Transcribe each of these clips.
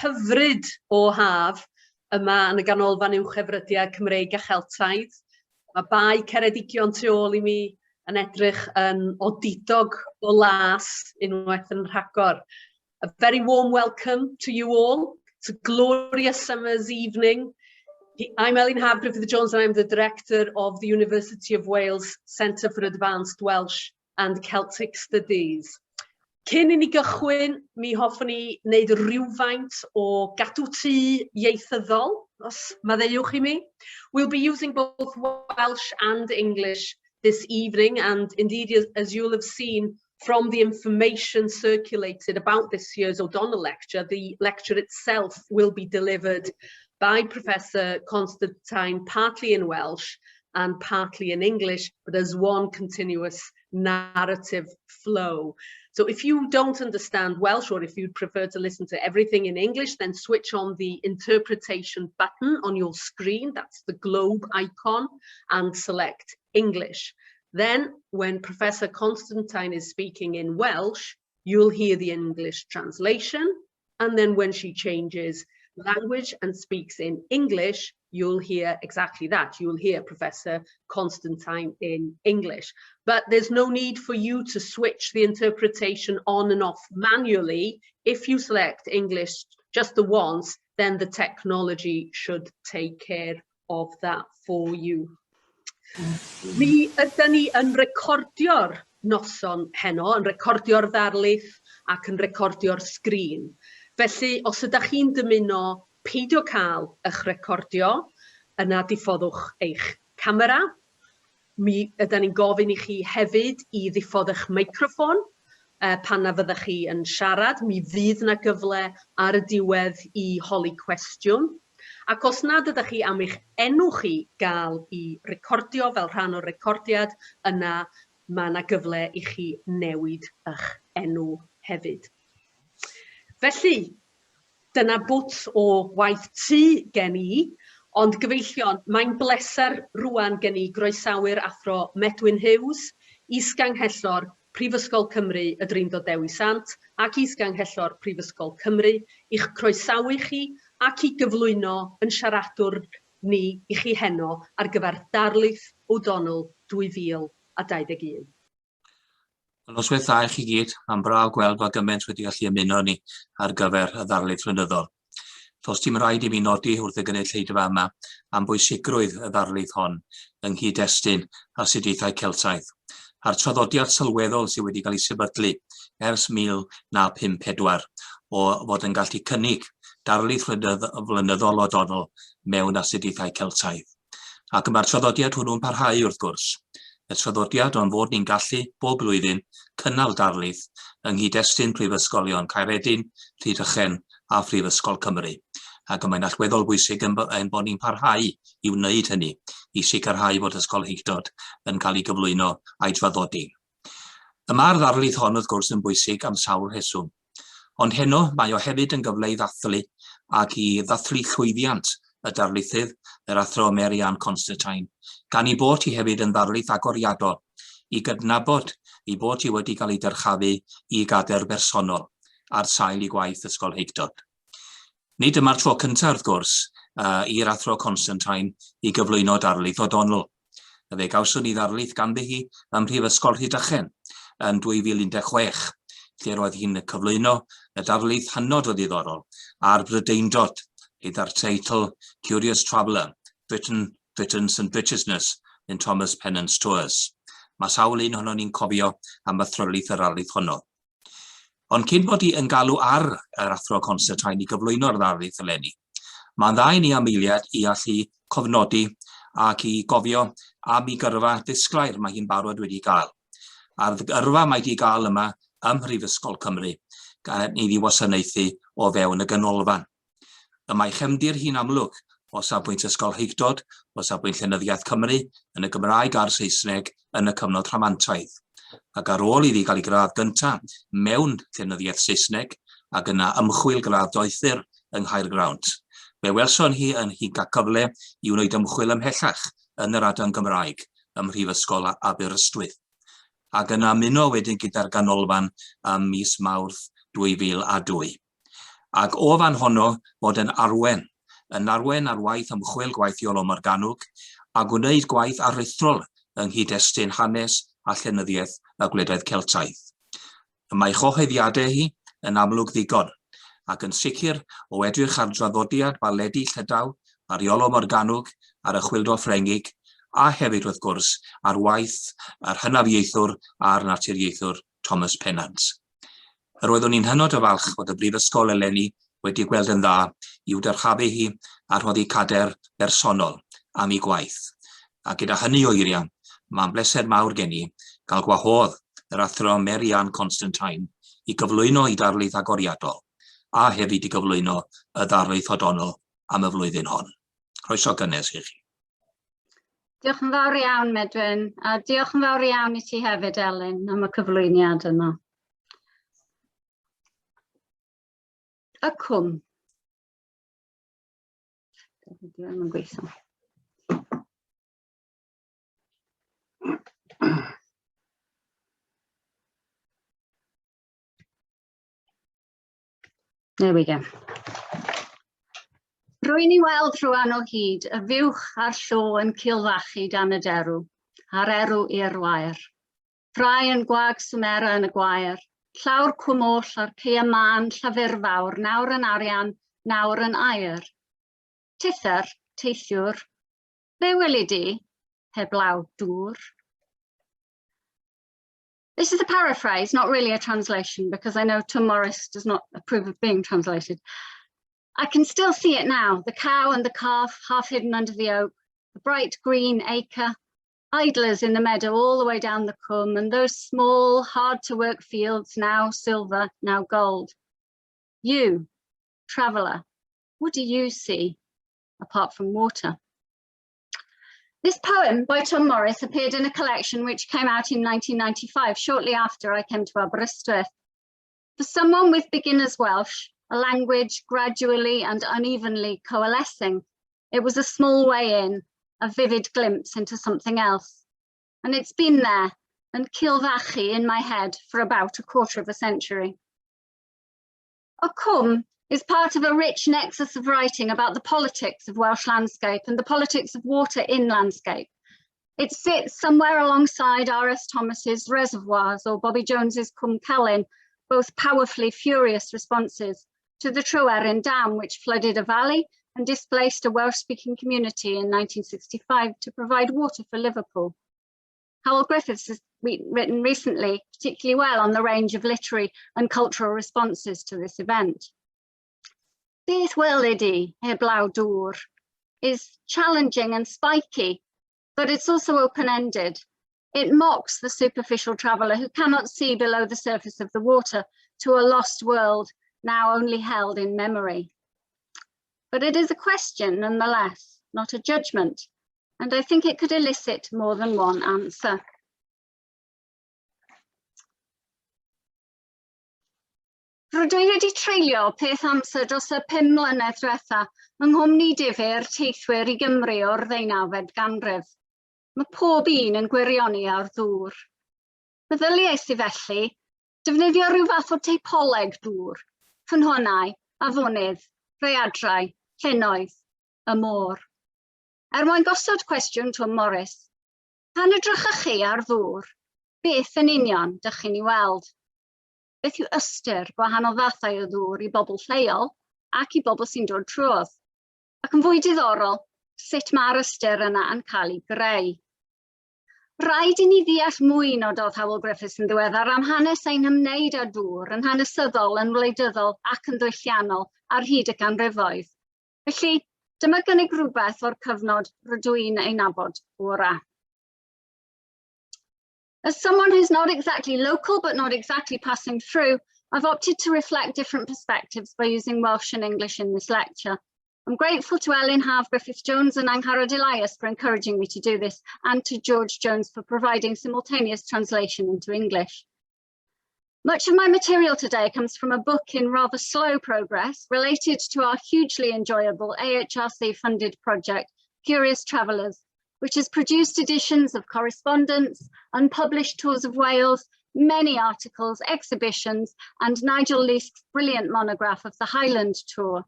hyfryd o haf yma yn y ganolfan uwchefrydiau Cymreig a Cheltaidd. Mae bai Ceredigion tu ôl i mi yn edrych yn odidog o las unwaith yn rhagor. A very warm welcome to you all. It's a glorious summer's evening. I'm Elin Griffith-Jones and I'm the director of the University of Wales Centre for Advanced Welsh and Celtic Studies. Cyn i ni gychwyn, mi hoffwn ni wneud rhywfaint o gadw tŷ ieithyddol, os maddeuwch i mi. We'll be using both Welsh and English this evening, and indeed, as you'll have seen from the information circulated about this year's O'Donnell lecture, the lecture itself will be delivered by Professor Constantine, partly in Welsh and partly in English, but as one continuous narrative flow. So if you don't understand Welsh, or if you'd prefer to listen to everything in English, then switch on the interpretation button on your screen, that's the globe icon, and select English. Then, when Professor Constantine is speaking in Welsh, you'll hear the English translation, and then when she changes language and speaks in English, you'll hear exactly that. You'll hear Professor Constantine in English. But there's no need for you to switch the interpretation on and off manually. If you select English just the once, then the technology should take care of that for you. Mi ydyn ni yn recordio'r noson heno, yn recordio'r ddarlith ac yn recordio'r sgrin. Felly, os ydych chi'n dymuno peidio cael eich recordio, yna diffoddwch eich camera. Mi ydyn ni'n gofyn i chi hefyd i ddiffodd eich meicroffon pan na fyddech chi yn siarad. Mi fydd yna gyfle ar y diwedd i holi cwestiwn. Ac os nad ydych chi am eich enw chi gael i recordio fel rhan o'r recordiad, yna mae yna gyfle i chi newid eich enw hefyd. Felly, dyna bwt o waith tŷ gen i, ond gyfeillion, mae'n bleser rwan gen i groesawu'r Athro Medwyn Hughes, Is-Ganghellor Prifysgol Cymru y Drindod Dewi Sant, ac Is-Ganghellor Prifysgol Cymru, i'ch croesawu chi ac i gyflwyno yn siaradwr ni i chi heno ar gyfer Darlith O'Donnell 2021. Noswaith dda i chi gyd, am braw gweld bod gymaint wedi gallu ymuno ni ar gyfer y ddarlith flynyddol. Does dim rhaid i mi nodi wrth y gynulleidfa yma am bwysigrwydd y ddarlith hon yng nghyd-destun astudiaethau Celtaidd, a'r traddodiad sylweddol sydd wedi cael ei sefydlu ers 1954 o fod yn gallu cynnig darlith flynyddol O'Donnell mewn astudiaethau Celtaidd. Ac mae'r traddodiad hwnnw'n parhau wrth gwrs. Y traddodiad o'n fod ni'n gallu bob blwyddyn cynnal darlith yng nghyd-destun Prifysgolion Caeredin, Rhydychen a Phrifysgol Cymru. Ac mae'n allweddol bwysig yn bod ni'n parhau i wneud hynny, i sicrhau bod ysgolheictod yn cael ei gyflwyno a'i draddodi. Y mae'r ddarlith hon wrth gwrs yn bwysig am sawl rheswm. Ond heno mae o hefyd yn gyfle i ddathlu ac i ddathlu llwyddiant y darlithydd, yr Athro Mary-Ann Constantine, gan ei bod hi hefyd yn ddarlith agoriadol, i gydnabod ei bod hi wedi cael ei dyrchafu i gader bersonol ar sail i gwaith ysgolheictod. Nid yma'r tro cyntaf wrth gwrs i'r Athro Constantine i gyflwyno darlith O'Donnell. Fe gawson ni ddarlith ganddi hi ym Mhrifysgol Rhydychen yn 2016, lle roedd hi'n cyflwyno y darlith hynod o ddiddorol a'r Brydeindod, gyda'r teitl Curious Traveller, Britain's and Britishness in Thomas Pennant's Tours. Mae sawl un honno ni'n cofio am y thrylyth yr arlith honno. Ond cyn bod hi yn galw ar yr Athro Constantine i gyflwyno'r ddarlith eleni, mae'n dda i ni am eiliad i allu cofnodi ac i gofio am ei gyrfa disglair mae hi'n barod wedi gael. A'r gyrfa mae wedi gael yma ym Mhrifysgol Cymru, i ddiwasanaethu o fewn y ganolfan. Y mae chefndir hi'n amlwg o safbwynt ysgolheictod, o safbwynt llenyddiaeth Cymru, yn y Gymraeg a'r Saesneg yn y cyfnod rhamantaidd. Ac ar ôl iddi gael ei gradd gyntaf mewn llenyddiaeth Saesneg ac yna ymchwil gradd doethur yng Nghaergrawnt. Fe welson hi yn hi gael cyfle i wneud ymchwil ymhellach yn yr adran Gymraeg ym Mhrifysgol Aberystwyth. Ac yna muno wedyn gyda'r ganolfan ym mis Mawrth 2002. ac o fan honno bod yn arwen ar waith ymchwil gwaithiol o Morgannwg a gwneud gwaith aruthrol yng nghyd-destun hanes a llenyddiaeth y gwledydd Celtaidd. Mae choheddiadau hi yn amlwg ddigon, ac yn sicr o edrych ar draddodiad baledi Llydaw, ar Iolo Morgannwg, ar y chwildro Ffrengig, a hefyd wrth gwrs ar waith ar hynafieithwr a'r naturiaethwr Thomas Pennant. Roeddwn ni'n hynod o falch fod y Brifysgol eleni wedi gweld yn dda i'w dyrchafu hi a rhoddi cader bersonol am ei gwaith. A gyda hynny o eiriau, mae'n bleser mawr gen i gael gwahodd yr Athro Mary-Ann Constantine i gyflwyno ei darlith agoriadol, a hefyd i gyflwyno y ddarlith hodonol am y flwyddyn hon. Croeso gynnes i chi. Diolch yn fawr iawn, Medwyn, a diolch yn fawr iawn i ti hefyd, Elin, am y cyflwyniad yna. Y cwm. Ddim yn gweithio. There we go. Rwy'n i weld rwan o hyd y fiwch a'r llo yn cilfachu dan y derw, a'r erw i'r wair. Rhai yn gwag swmera yn y gwair, llawr cwm oll ar ceia man llafurfawr, nawr yn arian, nawr yn air. Tithau'r, teithiwr, be weli di, heblaw dŵr. This is a paraphrase, not really a translation, because I know Tom Morris does not approve of being translated. I can still see it now, the cow and the calf half hidden under the oak, the bright green acre, idlers in the meadow all the way down the cwm, and those small, hard-to-work fields, now silver, now gold. You, traveller, what do you see, apart from water? This poem by Tom Morris appeared in a collection which came out in 1995, shortly after I came to Aberystwyth. For someone with beginner's Welsh, a language gradually and unevenly coalescing, it was a small way in, a vivid glimpse into something else. And it's been there and cilfachu in my head for about a quarter of a century. A cwm is part of a rich nexus of writing about the politics of Welsh landscape and the politics of water in landscape. It sits somewhere alongside R.S. Thomas's Reservoirs or Bobby Jones's Cwm Celyn, both powerfully furious responses to the Tryweryn Dam, which flooded a valley and displaced a Welsh-speaking community in 1965 to provide water for Liverpool. Hywel Griffiths has written recently particularly well on the range of literary and cultural responses to this event. Beth weledi heblaw dŵr is challenging and spiky, but it's also open-ended. It mocks the superficial traveller who cannot see below the surface of the water to a lost world now only held in memory. But it is a question nonetheless, not a judgment, and I think it could elicit more than one answer. Rydw i wedi treulio peth amser dros y 5 mlynedd diwetha yng nghwmni difyr teithwyr i Gymru o'r ddeunawfed ganrif. Mae pob un yn gwirioni ar ddŵr. Meddyliais i felly defnyddio rhyw fath o teipoleg dŵr, ffynhonnau, afonydd, rhaeadrau, llynnoedd, y môr. Mwyn gosod cwestiwn Tom Morris, pan edrychach chi ar ddŵr, beth yn union dych chi'n ei weld? Beth yw ystyr gwahanol fathau o ddŵr i bobl lleol ac i bobl sy'n dod trwodd? Ac yn fwy diddorol, sut mae'r ystyr yna yn cael ei greu? Rhaid i ni ddeall mwy nododd Hywel Griffiths yn ddiweddar am hanes ein hymwneud â dŵr yn hanesyddol, yn wleidyddol ac yn ddwylliannol ar hyd y ganrifoedd. Felly, dyma gynnig rhywbeth o'r cyfnod rydw i'n ei nabod ora. As someone who's not exactly local but not exactly passing through, I've opted to reflect different perspectives by using Welsh and English in this lecture. I'm grateful to Elin Haf Griffith-Jones and Angharad Elias for encouraging me to do this, and to George Jones for providing simultaneous translation into English. Much of my material today comes from a book in rather slow progress related to our hugely enjoyable AHRC-funded project, Curious Travellers, which has produced editions of correspondence, unpublished tours of Wales, many articles, exhibitions, and Nigel Leask's brilliant monograph of the Highland Tour.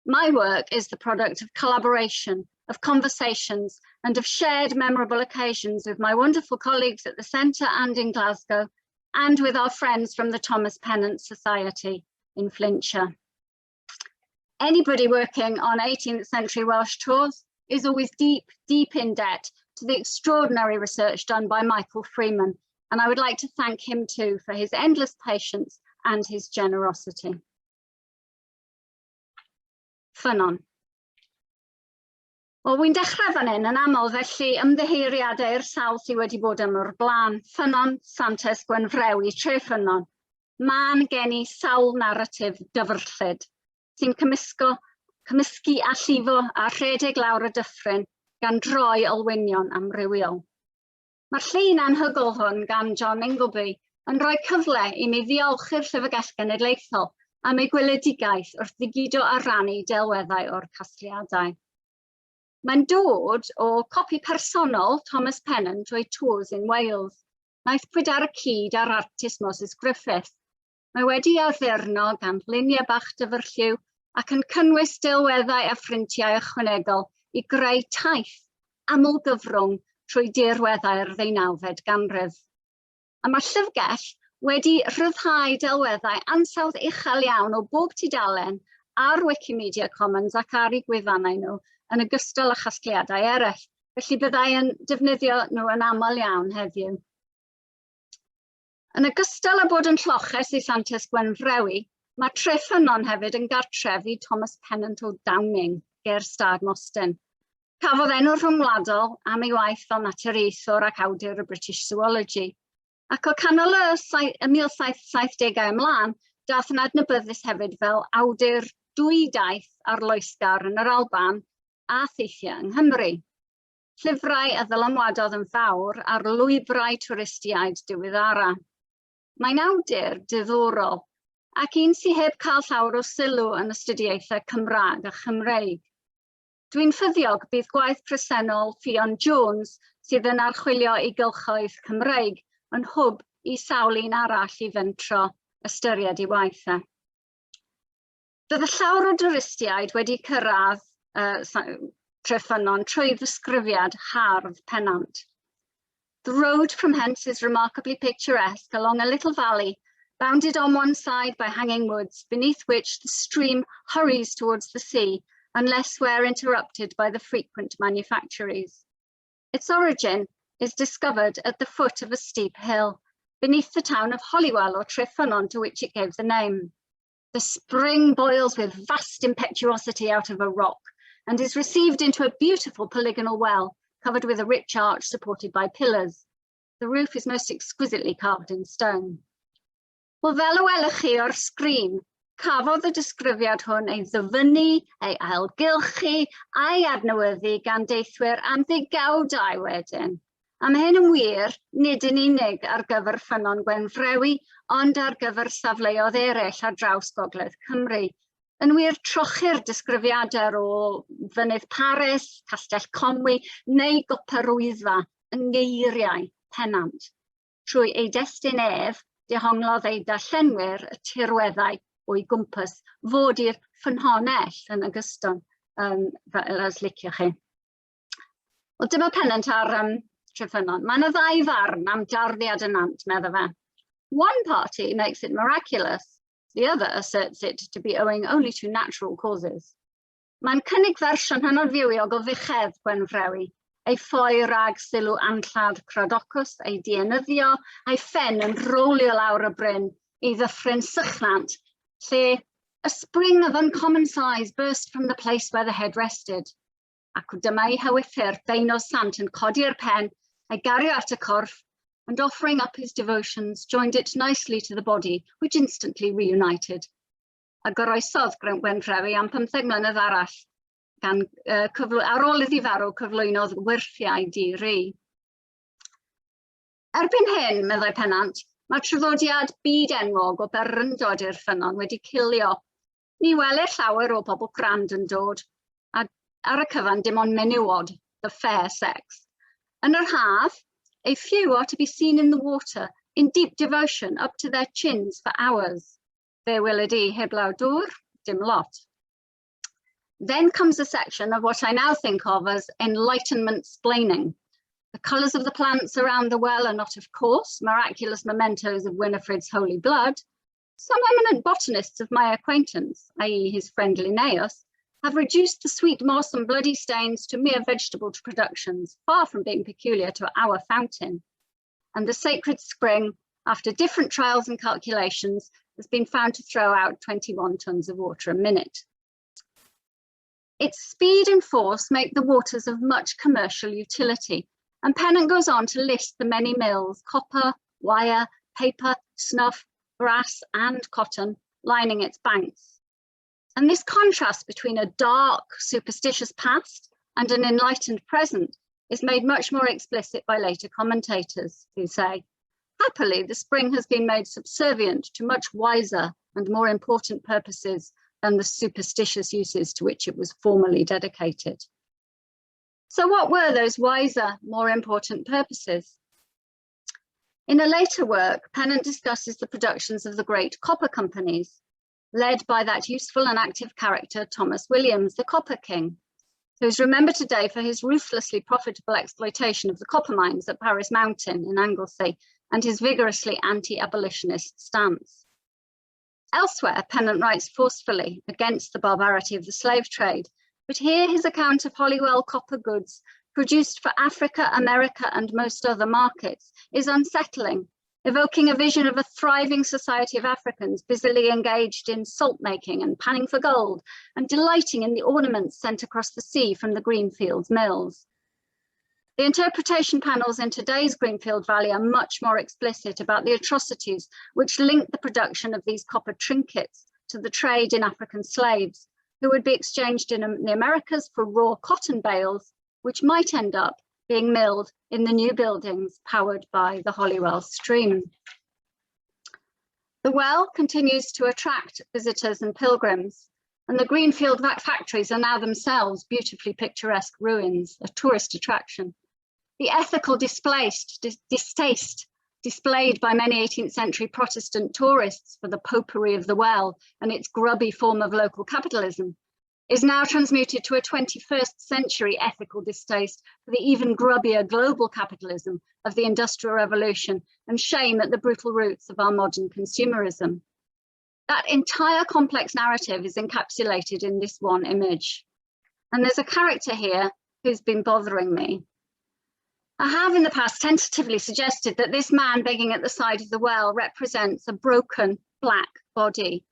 My work is the product of collaboration, of conversations, and of shared memorable occasions with my wonderful colleagues at the Centre and in Glasgow, and with our friends from the Thomas Pennant Society in Flintshire. Anybody working on 18th century Welsh tours is always deep in debt to the extraordinary research done by Michael Freeman, and I would like to thank him too for his endless patience and his generosity. Ffynnon. Wel, wy'n dechrau fan hyn yn aml, felly ymddiheuriadau i'r sawl sydd wedi bod yma o'r blaen. Ffynnon, Santes Gwenfrewi, tre ffynnon. Ma'n gen i sawl naratif dyfrllyd sy'n cymysgu a llifo a rhedeg lawr y dyffryn gan droi olwynion amrywiol. Mae'r llun anhygol hwn gan John Ingleby yn rhoi cyfle i mi ddiolchu'r Llyfrgell Genedlaethol am ei gweledigaeth wrth ddigido a rannu delweddau o'r casgliadau. Mae'n dod o copi personol Thomas Pennant o'i tours in Wales. Naeth pwyd ar y cyd ar artist Moses Griffith. Mae wedi addurno gan luniau bach dyfrlliw ac yn cynnwys delweddau a ffrintiau ychwanegol i greu taith aml gyfrwng trwy dirweddau'r ddeunawfed ganrif. A mae'r llyfrgell wedi rhyddhau delweddau ansawdd uchel iawn o bob tudalen ar Wikimedia Commons ac ar eu gwefannau nhw yn ogystal â chasgliadau eraill, felly byddai yn defnyddio nhw yn aml iawn heddiw. Yn ogystal â bod yn lloches i Santes Gwenfrewi, mae tre ffynnon hefyd yn gartref i Thomas Pennant o Downing, ger Stad Mostyn. Cafodd enw rhwngwladol am ei waith fel naturiaethwr ac awdur y British Zoology. Ac o canol y 1770au ymlaen, daeth yn adnabyddus hefyd fel awdur dwy daith ar loesgar yn yr Alban a theithiau yng Nghymru. Llyfrau a ddylanwadodd yn fawr ar lwybrau twristiaid diweddara. Mae'n awdur diddorol ac un sydd heb cael llawer o sylw yn astudiaethau Cymraeg a Chymreig. Dwi'n ffyddiog bydd gwaith presennol Ffion Jones sydd yn archwilio i gylchoedd Cymreig yn hwb i sawl un arall i fentro ystyried i waithau. Bydd y llawr o dwristiaid wedi cyrraedd tre ffynnon trwy ddisgrifiad hardd Pennant. The road from hence is remarkably picturesque along a little valley, bounded on one side by hanging woods, beneath which the stream hurries towards the sea, unless we're interrupted by the frequent manufactories. Its origin is discovered at the foot of a steep hill, beneath the town of Holywell or Tre Ffynnon, to which it gave the name. The spring boils with vast impetuosity out of a rock and is received into a beautiful polygonal well, covered with a rich arch supported by pillars. The roof is most exquisitely carved in stone. Wel, fel y welwch chi o'r sgrin, cafodd y disgrifiad hwn ei ddyfynnu, ei ailgylchu a'i adnewyddu gan deithwyr am ddegawdau wedyn. Am hyn yn wir, nid yn unig ar gyfer Ffynnon Gwenfrewi, ond ar gyfer safleoedd eraill ar draws Gogledd Cymru. Yn wir, trochi'r disgrifiadau o Fynydd Paris, Castell Conwy neu Gwper Wyddfa yn geiriau Pennant. Trwy ei destun ef, dehonglodd ei darllenwyr y tirweddau o'i gwmpas fod i'r ffynhonnell yn ogystal, fel as liciwch chi. Wel, dyma Pennant ar Tre Ffynnon. Mae yna ddau farn am darddiad y nant, meddwl fe. One party makes it miraculous, the other asserts it to be owing only to natural causes. Mae'n cynnig fersiwn hynodfiwiog o fuchedd Gwenfrewi, ei ffoi rag sylw anllad Cradocus, ei dienyddio, a'i ffen yn rolio lawr y bryn i ddyffryn sychnant, lle a spring of uncommon size burst from the place where the head rested. Ac dyma ei hywythyr, Deuno Sant, yn codi'r pen, a'i gario at y corff, and offering up his devotions, joined it nicely to the body, which instantly reunited. A goroesodd Gwenfrewi am 15 mlynedd arall, gan ar ôl iddi farw cyflwynodd wirthiau di-ri. Erbyn hyn, meddai Pennant, mae traddodiad byd enwog o berryndod i'r Ffynnon wedi cilio. Ni welir llawer o bobl grand yn dod, a ar y cyfan dim ond menywod, the fair sex. Yn yr haf, a few are to be seen in the water, in deep devotion up to their chins for hours. Fe wylid I heblaw dŵr, dim lot. Then comes a section of what I now think of as enlightenment splaining. The colours of the plants around the well are not, of course, miraculous mementos of Winifred's holy blood. Some eminent botanists of my acquaintance, i.e. his friend Linnaeus, have reduced the sweet moss and bloody stains to mere vegetable productions, far from being peculiar to our fountain. And the sacred spring, after different trials and calculations, has been found to throw out 21 tons of water a minute. Its speed and force make the waters of much commercial utility, and Pennant goes on to list the many mills, copper, wire, paper, snuff, brass and cotton, lining its banks. And this contrast between a dark, superstitious past and an enlightened present is made much more explicit by later commentators, who say, happily, the spring has been made subservient to much wiser and more important purposes than the superstitious uses to which it was formerly dedicated. So what were those wiser, more important purposes? In a later work, Pennant discusses the productions of the great copper companies, led by that useful and active character, Thomas Williams, the Copper King, who is remembered today for his ruthlessly profitable exploitation of the copper mines at Paris Mountain in Anglesey and his vigorously anti-abolitionist stance. Elsewhere, Pennant writes forcefully against the barbarity of the slave trade, but here his account of Holywell copper goods produced for Africa, America, and most other markets is unsettling, evoking a vision of a thriving society of Africans busily engaged in salt making and panning for gold and delighting in the ornaments sent across the sea from the Greenfields mills. The interpretation panels in today's Greenfield Valley are much more explicit about the atrocities which link the production of these copper trinkets to the trade in African slaves, who would be exchanged in the Americas for raw cotton bales, which might end up being milled in the new buildings powered by the Holywell stream. The well continues to attract visitors and pilgrims, and the Greenfield factories are now themselves beautifully picturesque ruins, a tourist attraction. The ethical distaste displayed by many 18th century Protestant tourists for the popery of the well and its grubby form of local capitalism is now transmuted to a 21st century ethical distaste for the even grubbier global capitalism of the Industrial Revolution and shame at the brutal roots of our modern consumerism. That entire complex narrative is encapsulated in this one image. And there's a character here who's been bothering me. I have in the past tentatively suggested that this man begging at the side of the well represents a broken black body.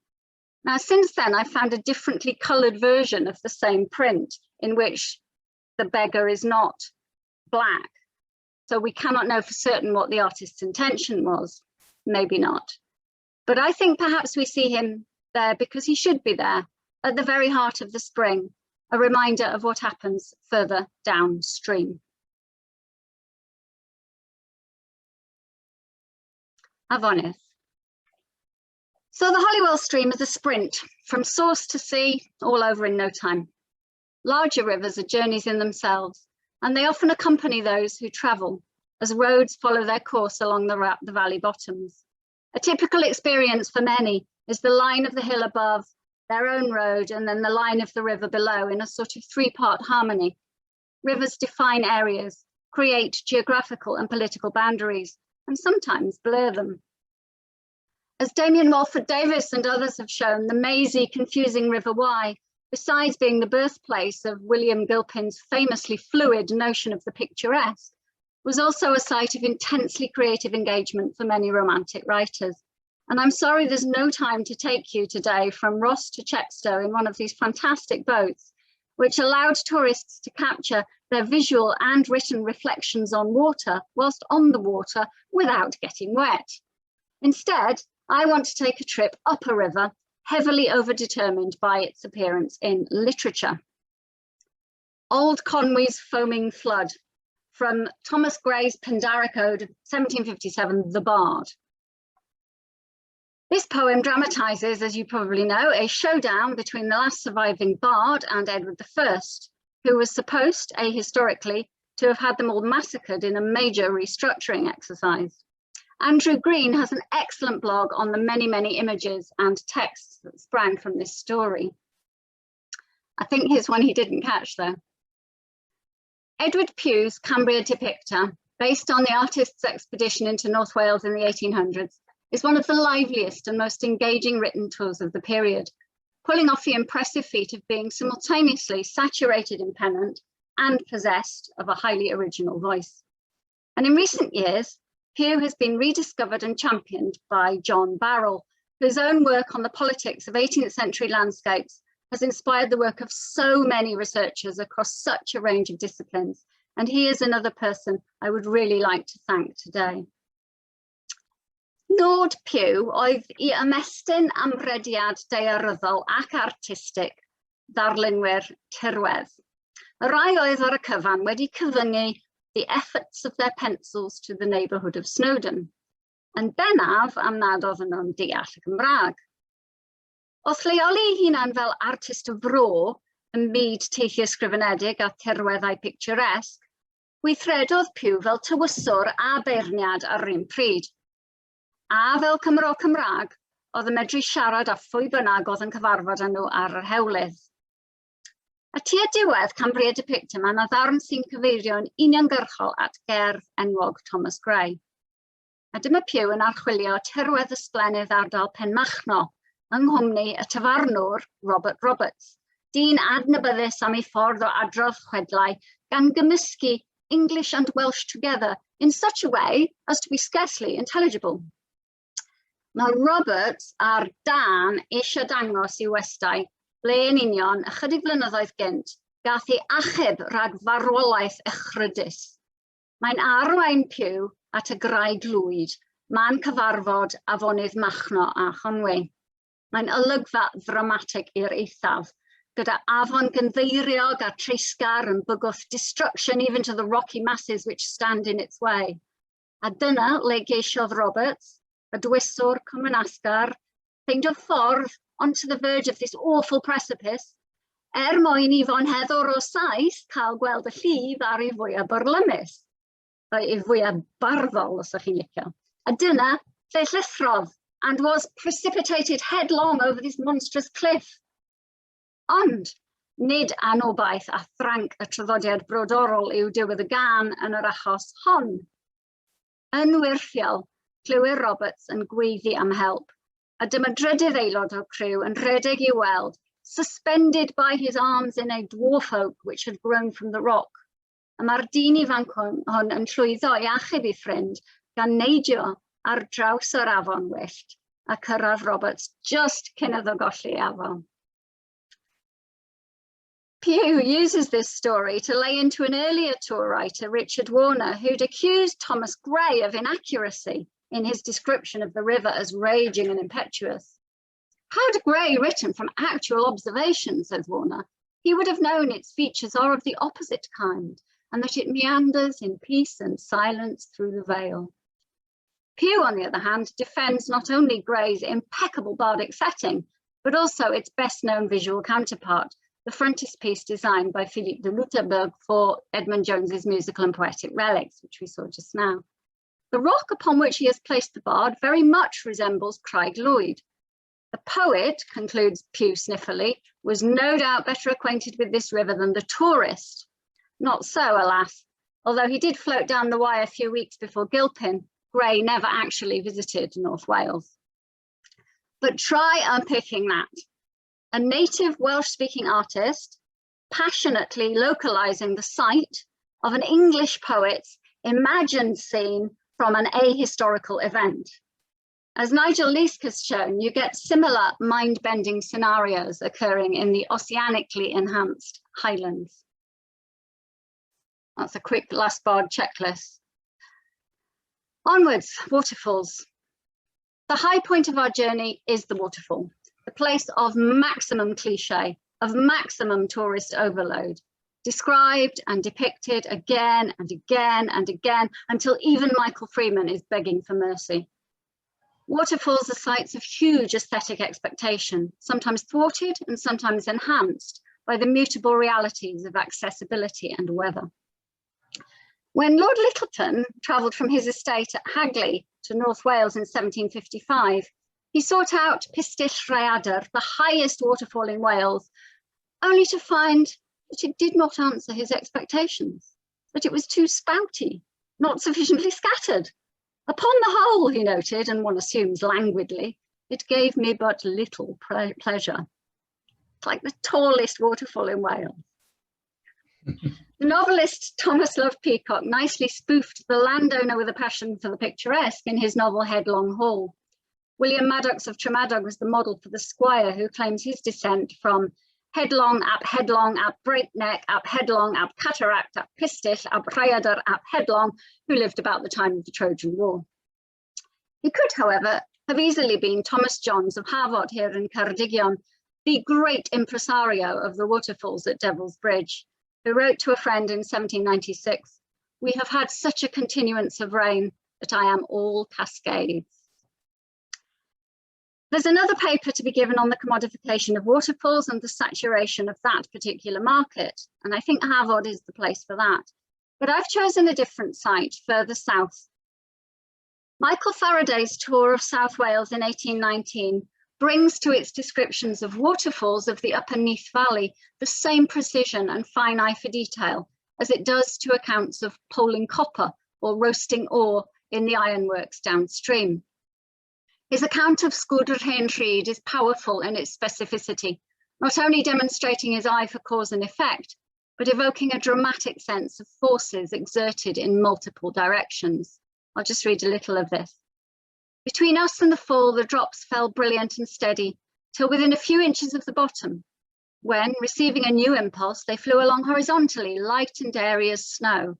Now, since then, I've found a differently coloured version of the same print in which the beggar is not black. So we cannot know for certain what the artist's intention was, maybe not. But I think perhaps we see him there because he should be there at the very heart of the spring, a reminder of what happens further downstream. Afonydd. So the Holywell stream is a sprint from source to sea, all over in no time. Larger rivers are journeys in themselves, and they often accompany those who travel as roads follow their course along the valley bottoms. A typical experience for many is the line of the hill above, their own road, and then the line of the river below in a sort of three-part harmony. Rivers define areas, create geographical and political boundaries, and sometimes blur them. As Damien Walford Davis and others have shown, the mazy, confusing River Wye, besides being the birthplace of William Gilpin's famously fluid notion of the picturesque, was also a site of intensely creative engagement for many romantic writers. And I'm sorry there's no time to take you today from Ross to Chepstow in one of these fantastic boats, which allowed tourists to capture their visual and written reflections on water whilst on the water without getting wet. Instead, I want to take a trip up a river, heavily overdetermined by its appearance in literature. Old Conway's Foaming Flood, from Thomas Gray's Pindaric Ode of 1757, The Bard. This poem dramatises, as you probably know, a showdown between the last surviving bard and Edward I, who was supposed, ahistorically, to have had them all massacred in a major restructuring exercise. Andrew Green has an excellent blog on the many, many images and texts that sprang from this story. I think here's one he didn't catch though. Edward Pugh's Cambria Depicta, based on the artist's expedition into North Wales in the 1800s, is one of the liveliest and most engaging written tours of the period, pulling off the impressive feat of being simultaneously saturated in pennant and possessed of a highly original voice. And in recent years, Pugh has been rediscovered and championed by John Barrell, whose own work on the politics of 18th century landscapes has inspired the work of so many researchers across such a range of disciplines. And he is another person I would really like to thank today. Nod Pugh oedd I ymestyn amrediad daearyddol ac artistig ddarlunwyr tirwedd. Y rai oedd ar y cyfan wedi cyfyngu the efforts of their pencils to the neighbourhood of Snowdon, yn bennaf am nad oedden nhw'n deall y Gymraeg. Oedd lleoli ei hunan fel artist o fro yn byd teithio ysgrifenedig a tirweddau picturesque, weithredodd Pugh fel tywyswr a beirniad ar yr un pryd. A fel Cymro Cymraeg, oedd yn medru siarad a phwy bynnag oedd yn cyfarfod â nhw ar yr hewlydd. A tua diwedd Cambria Depicta mae yna ddarn sy'n cyfeirio'n uniongyrchol at gerdd enwog Thomas Gray. A dyma Pugh yn archwilio tirwedd ysblenydd ardal Penmachno yng nghwmni y tafarnwr Robert Roberts, dyn adnabyddus am ei ffordd o adrodd chwedlau gan gymysgu English and Welsh together in such a way as to be scarcely intelligible. Mae Roberts ar dan eisiau dangos I westau ble yn union ychydig flynyddoedd gynt gath ei achub rhag farwolaeth echrydus. Mae'n arwain Pugh at y graig lwyd, man cyfarfod afonydd Machno a Chonwy. Mae'n olygfa ddramatig i'r eithaf, gyda afon gynddeiriog a treisgar yn bygwth destruction even to the rocky masses which stand in its way. A dyna le geisiodd Roberts, y dywyswr Cymru, ffeindio ffordd onto the verge of this awful precipice, mwyn I fonheddwr o saith cael gweld y llif ar ei fwyaf byrlymus, ei fwyaf barddol os ydych chi'n licio. A dyna lle llithrodd and was precipitated headlong over this monstrous cliff. Ond nid anobaith a thranc y traddodiad brodorol yw diwedd y gan yn yr achos hon. Yn wirthiol, clywir Roberts yn gweiddi am help, a dyma drydydd aelod o'r criw yn rhedeg I weld, suspended by his arms in a dwarf oak which had grown from the rock. A mae'r dyn ifanc hwn yn llwyddo I achub ei ffrind gan neidio ar draws yr afon wyllt a cyrraedd Roberts just cyn iddo golli afon. Pugh uses this story to lay into an earlier tour writer, Richard Warner, who'd accused Thomas Gray of inaccuracy in his description of the river as raging and impetuous. Had Gray written from actual observation, says Warner, he would have known its features are of the opposite kind, and that it meanders in peace and silence through the vale. Pugh, on the other hand, defends not only Gray's impeccable bardic setting, but also its best-known visual counterpart, the frontispiece designed by Philippe de Lutterberg for Edmund Jones's musical and poetic relics, which we saw just now. The rock upon which he has placed the bard very much resembles Craig Lloyd. The poet, concludes Pugh snifferly, was no doubt better acquainted with this river than the tourist. Not so, alas. Although he did float down the Wye a few weeks before Gilpin, Gray never actually visited North Wales. But try unpicking that. A native Welsh-speaking artist passionately localizing the site of an English poet's imagined scene from an ahistorical event. As Nigel Leask has shown, you get similar mind-bending scenarios occurring in the oceanically enhanced Highlands. That's a quick last bard checklist. Onwards, waterfalls. The high point of our journey is the waterfall, the place of maximum cliché, of maximum tourist overload, described and depicted again and again and again until even Michael Freeman is begging for mercy. Waterfalls are sites of huge aesthetic expectation, sometimes thwarted and sometimes enhanced by the mutable realities of accessibility and weather. When Lord Lyttelton travelled from his estate at Hagley to North Wales in 1755, he sought out Castell Rhaeadrau, the highest waterfall in Wales, only to find that it did not answer his expectations, that it was too spouty, not sufficiently scattered. Upon the whole, he noted, and one assumes languidly, it gave me but little pleasure. It's like the tallest waterfall in Wales. The novelist Thomas Love Peacock nicely spoofed the landowner with a passion for the picturesque in his novel Headlong Hall. William Maddox of Tremadog was the model for the squire who claims his descent from headlong, ap breakneck, ap headlong, ap cataract, ap pistill, ap rhaeadrau, ap headlong, who lived about the time of the Trojan War. He could, however, have easily been Thomas Johns of Hafod here in Ceredigion, the great impresario of the waterfalls at Devil's Bridge, who wrote to a friend in 1796, "We have had such a continuance of rain that I am all cascades." There's another paper to be given on the commodification of waterfalls and the saturation of that particular market, and I think Hafod is the place for that. But I've chosen a different site further south. Michael Faraday's tour of South Wales in 1819 brings to its descriptions of waterfalls of the Upper Neath Valley the same precision and fine eye for detail as it does to accounts of poling copper or roasting ore in the ironworks downstream. His account of Sgwdr Hen Rhyd is powerful in its specificity, not only demonstrating his eye for cause and effect, but evoking a dramatic sense of forces exerted in multiple directions. I'll just read a little of this. Between us and the fall, the drops fell brilliant and steady, till within a few inches of the bottom, when, receiving a new impulse, they flew along horizontally, light and airy as snow.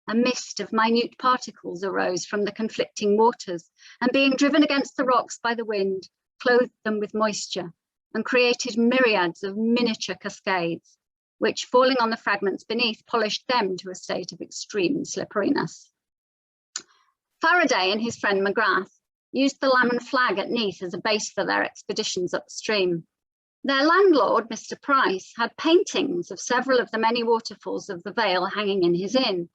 A mist of minute particles arose from the conflicting waters, and being driven against the rocks by the wind, clothed them with moisture, and created myriads of miniature cascades, which, falling on the fragments beneath, polished them to a state of extreme slipperiness. Faraday and his friend McGrath used the Lammen flag at Neath as a base for their expeditions upstream. Their landlord, Mr. Price, had paintings of several of the many waterfalls of the Vale hanging in his inn,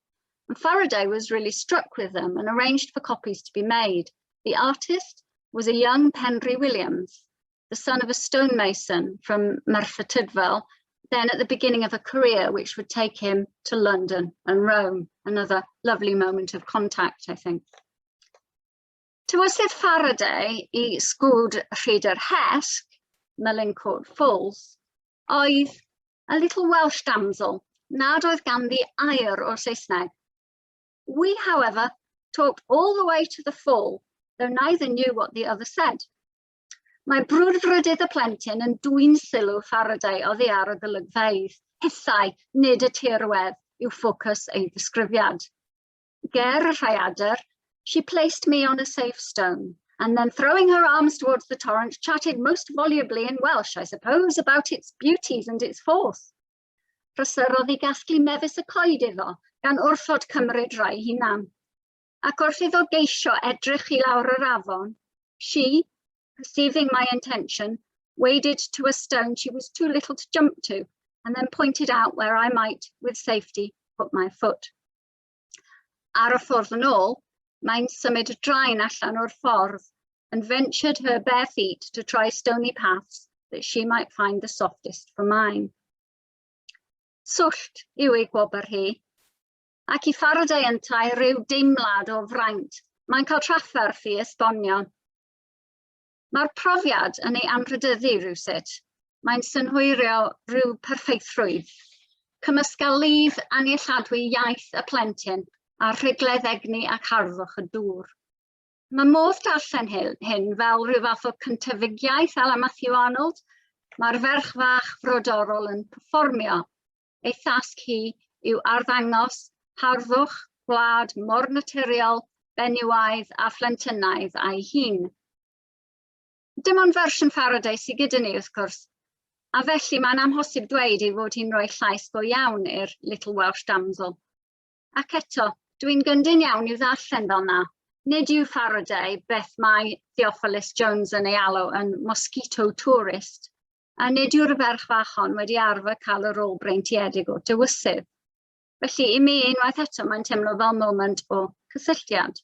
and Faraday was really struck with them and arranged for copies to be made. The artist was a young Penry Williams, the son of a stonemason from Mae'r, then at the beginning of a career which would take him to London and Rome, another lovely moment of contact, I think. Tywysydd Faraday I Sgwdr Rhaeadrau Hesg, Melincourt Falls, oedd a little Welsh damsel, nad oedd ganddi air o'r Saesneg. We, however, talked all the way to the fall, though neither knew what the other said. Mae brwdfrydydd y plentyn yn dwyn sylw Faraday oddi ar y golygfeydd, hithau nid y tirwedd yw ffocws ei ddisgrifiad. Ger y rhaeadrau, she placed me on a safe stone, and then throwing her arms towards the torrent, chatted most volubly in Welsh, I suppose, about its beauties and its force. Prysyrodd I gasglu mefus y coed iddo, gan wrthod cymryd rai hunan. Ac wrth iddo geisio edrych I lawr yr afon, she, perceiving my intention, waded to a stone she was too little to jump to, and then pointed out where I might, with safety, put my foot. Ar y ffordd yn ôl, mae'n symud draen allan o'r ffordd and ventured her bare feet to try stony paths that she might find the softest for mine. Swllt yw ei gwobr hi, ac I Faraday yntau rhyw deimlad o fraint, mae'n cael trafferth I esbonio. Mae'r profiad yn ei anrhydyddu rywsut, mae'n synhwyrio rhyw perffeithrwydd, cymysgal lyf anialladwy iaith y plentyn a rhigledd egni ac harddwch y dŵr. Mae modd darllen hyn fel rhyw fath o cyntyfigiaeth ala Matthew Arnold, mae'r ferch fach frodorol yn perfformio. Ei thasg hi yw arddangos harddwch, gwlad mor naturiol, benywaidd a phlentynaidd a'i hun. Dim ond fersiwn Faraday sydd gyda ni wrth gwrs, a felly mae'n amhosib dweud ei fod hi'n rhoi llais go iawn i'r Little Welsh Damsel. Ac eto, dwi'n gyndyn iawn i'w ddarllen fel na. Nid yw Faraday beth mae Theophilus Jones yn ei alw yn mosquito tourist, a nid yw'r ferch fach hon wedi arfer cael yr ôl breintiedig o dywysydd. Felly, I mi unwaith eto mae'n teimlo fel moment o cysylltiad.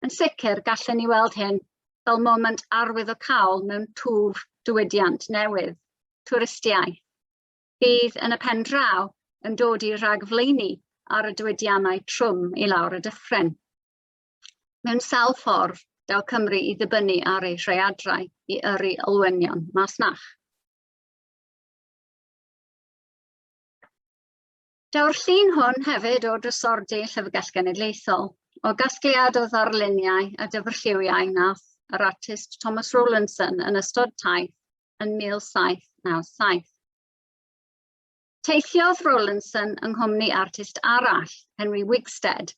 Yn sicr, gallen ni weld hyn fel moment arwyddocaol mewn twf diwydiant newydd, twristiaid, bydd yn y pen draw yn dod i rhagflaenu ar y diwydiannau trwm i lawr y dyffryn. Mewn sawl ffordd, daw Cymru i ddibynnu ar ei rhaeadrau i yrru olwynion masnach. Daw'r llun hwn hefyd o drysordy Llyfrgell Genedlaethol, o gasgliad o ddarluniau a dyfrlliwiau nath yr artist Thomas Rowlandson yn ystod taith yn 1797. Teithiodd Rowlandson yng nghwmni artist arall, Henry Wigstead,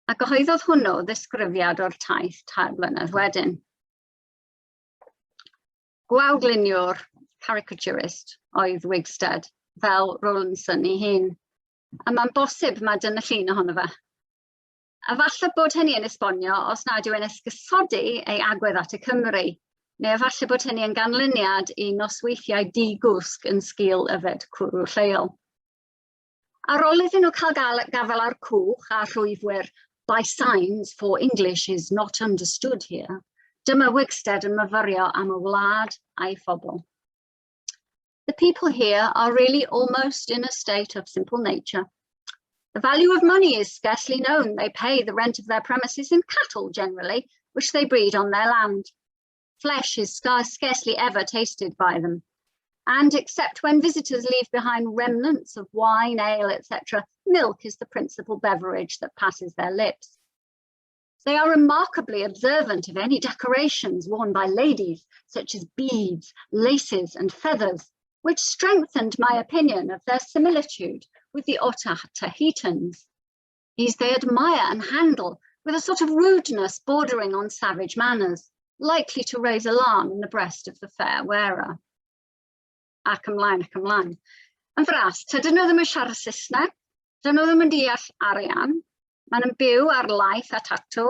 a gyhoeddodd hwnnw ddisgrifiad o'r taith 3 blynedd wedyn. Gwawgluniwr, caricaturist, oedd Wigstead, fel Rowlandson ei hun, a mae'n bosib mae dyna llun ohono fe. A falle bod hynny yn esbonio os nad yw yn esgusodi ei agwedd at y Cymru, neu falle bod hynny yn ganlyniad i nosweithiau digwsg yn sgil yfed cwrw lleol. Ar ôl iddyn nhw cael gafel ar cwch a rhwyfwyr by signs, for English is not understood here, dyma Wigstead yn myfyrio am y wlad a'i phobl. The people here are really almost in a state of simple nature. The value of money is scarcely known. They pay the rent of their premises in cattle generally, which they breed on their land. Flesh is scarcely ever tasted by them. And except when visitors leave behind remnants of wine, ale, etc., milk is the principal beverage that passes their lips. They are remarkably observant of any decorations worn by ladies, such as beads, laces, and feathers, which strengthened my opinion of their similitude with the Otaheitans. These they admire and handle with a sort of rudeness bordering on savage manners, likely to raise alarm in the breast of the fair wearer. Ac ymlaen, ac ymlaen. Yn fras, tydyn nhw ddim yn siarad Saesneg, dyn nhw ddim yn deall arian, maen nhw'n byw ar laeth a tatw,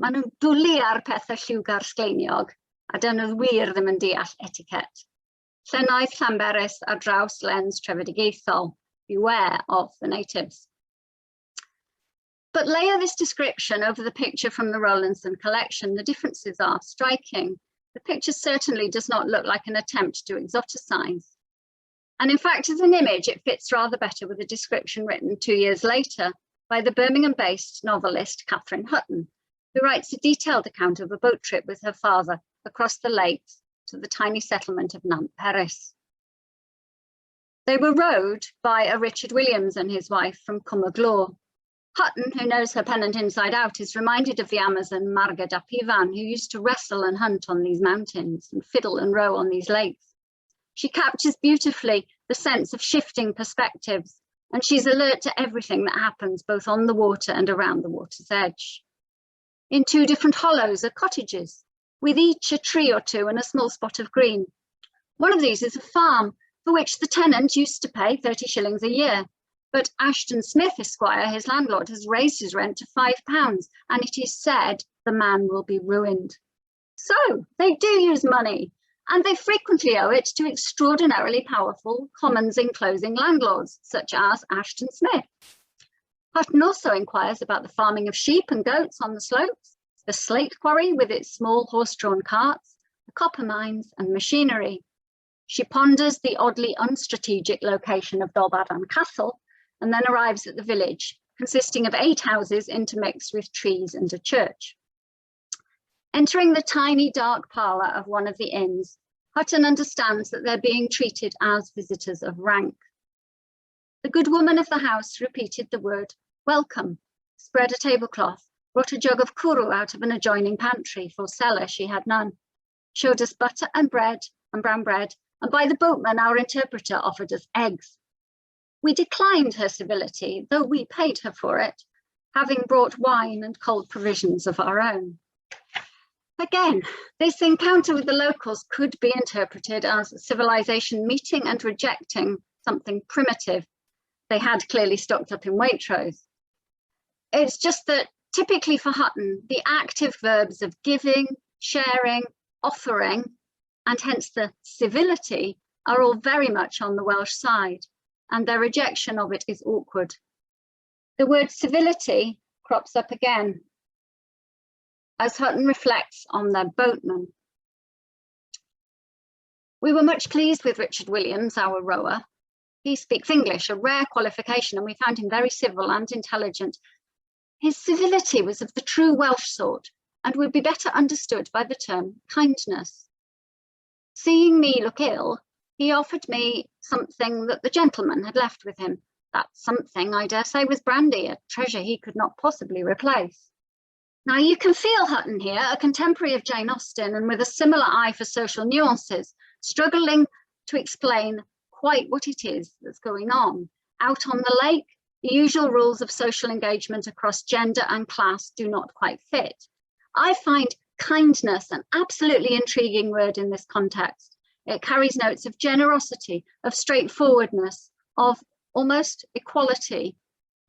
maen nhw'n dwlu ar pethau lliwgar sgleiniog, a dyn nhw wir ddim yn deall etiquette. Llynnoedd Llanberis ar draws lens trefedigaethol, beware of the natives. But layer this description over the picture from the Rowlandson collection, the differences are striking. The picture certainly does not look like an attempt to exoticize. And in fact, as an image, it fits rather better with a description written 2 years later by the Birmingham-based novelist Catherine Hutton, who writes a detailed account of a boat trip with her father across the lakes to the tiny settlement of Nant Peris. They were rowed by a Richard Williams and his wife from Cwmaglaw. Hutton, who knows her pennant inside out, is reminded of the Amazon Marga Dapivan, who used to wrestle and hunt on these mountains and fiddle and row on these lakes. She captures beautifully the sense of shifting perspectives, and she's alert to everything that happens both on the water and around the water's edge. In 2 different hollows are cottages, with each a tree or 2 and a small spot of green. One of these is a farm, for which the tenant used to pay 30 shillings a year. But Ashton Smith, Esquire, his landlord, has raised his rent to £5, and it is said the man will be ruined. So they do use money, and they frequently owe it to extraordinarily powerful commons-enclosing landlords, such as Ashton Smith. Hutton also inquires about the farming of sheep and goats on the slopes, the slate quarry with its small horse-drawn carts, the copper mines and machinery. She ponders the oddly unstrategic location of Dolbadan Castle, and then arrives at the village, consisting of 8 houses intermixed with trees and a church. Entering the tiny dark parlour of one of the inns, Hutton understands that they're being treated as visitors of rank. The good woman of the house repeated the word welcome, spread a tablecloth, brought a jug of cwrw out of an adjoining pantry, for cellar she had none, showed us butter and bread and brown bread, and by the boatman our interpreter offered us eggs. We declined her civility, though we paid her for it, having brought wine and cold provisions of our own. Again, this encounter with the locals could be interpreted as civilization meeting and rejecting something primitive they had clearly stocked up in Waitrose. It's just that typically for Hutton, the active verbs of giving, sharing, offering, and hence the civility are all very much on the Welsh side, and their rejection of it is awkward, The word civility crops up again as Hutton reflects on their boatman. We were much pleased with Richard Williams, our rower. He speaks English, a rare qualification, and we found him very civil and intelligent. His civility was of the true Welsh sort and would be better understood by the term kindness. Seeing me look ill, he offered me something that the gentleman had left with him. That something, I dare say, was brandy, a treasure he could not possibly replace. Now you can feel Hutton here, a contemporary of Jane Austen and with a similar eye for social nuances, struggling to explain quite what it is that's going on. Out on the lake, the usual rules of social engagement across gender and class do not quite fit. I find kindness an absolutely intriguing word in this context. It carries notes of generosity, of straightforwardness, of almost equality.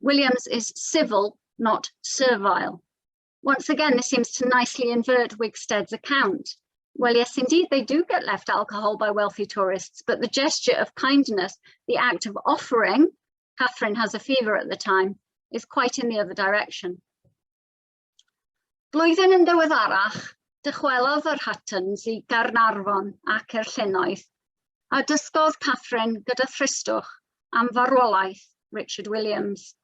Williams is civil, not servile. Once again, this seems to nicely invert Wigstead's account. Well, yes, indeed, they do get left alcohol by wealthy tourists, but the gesture of kindness, the act of offering, Catherine has a fever at the time, is quite in the other direction. Blwyddyn yn ddiweddarach, dychwelodd yr Huttons I Gaernarfon ac i'r llynnoedd, a dysgodd Catherine gyda thristwch am farwolaeth Richard Williams.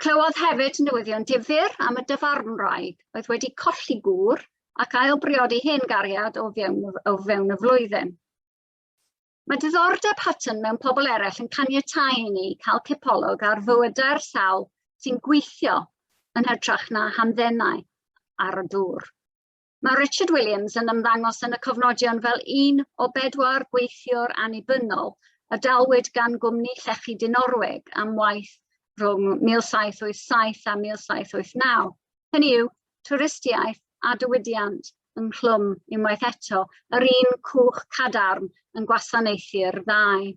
Clywodd hefyd newyddion difyr am y dyfarnwraig oedd wedi colli gŵr ac ailbriodi hen gariad o fewn y flwyddyn. Mae diddordeb Hutton mewn pobl eraill yn caniatáu I ni cael cipolwg ar fywydau'r sawl sy'n gweithio yn hytrach na hamddenau ar y dŵr. Mae Richard Williams yn ymddangos yn y cofnodion fel un o 4 gweithiwr annibynnol a dalwyd gan gwmni llechi Dinorwig am waith rhwng 1787 a 1789. Hynny yw, twristiaid a diwydiant yn chlwm unwaith eto, yr un cwch cadarn yn gwasanaethu'r ddau.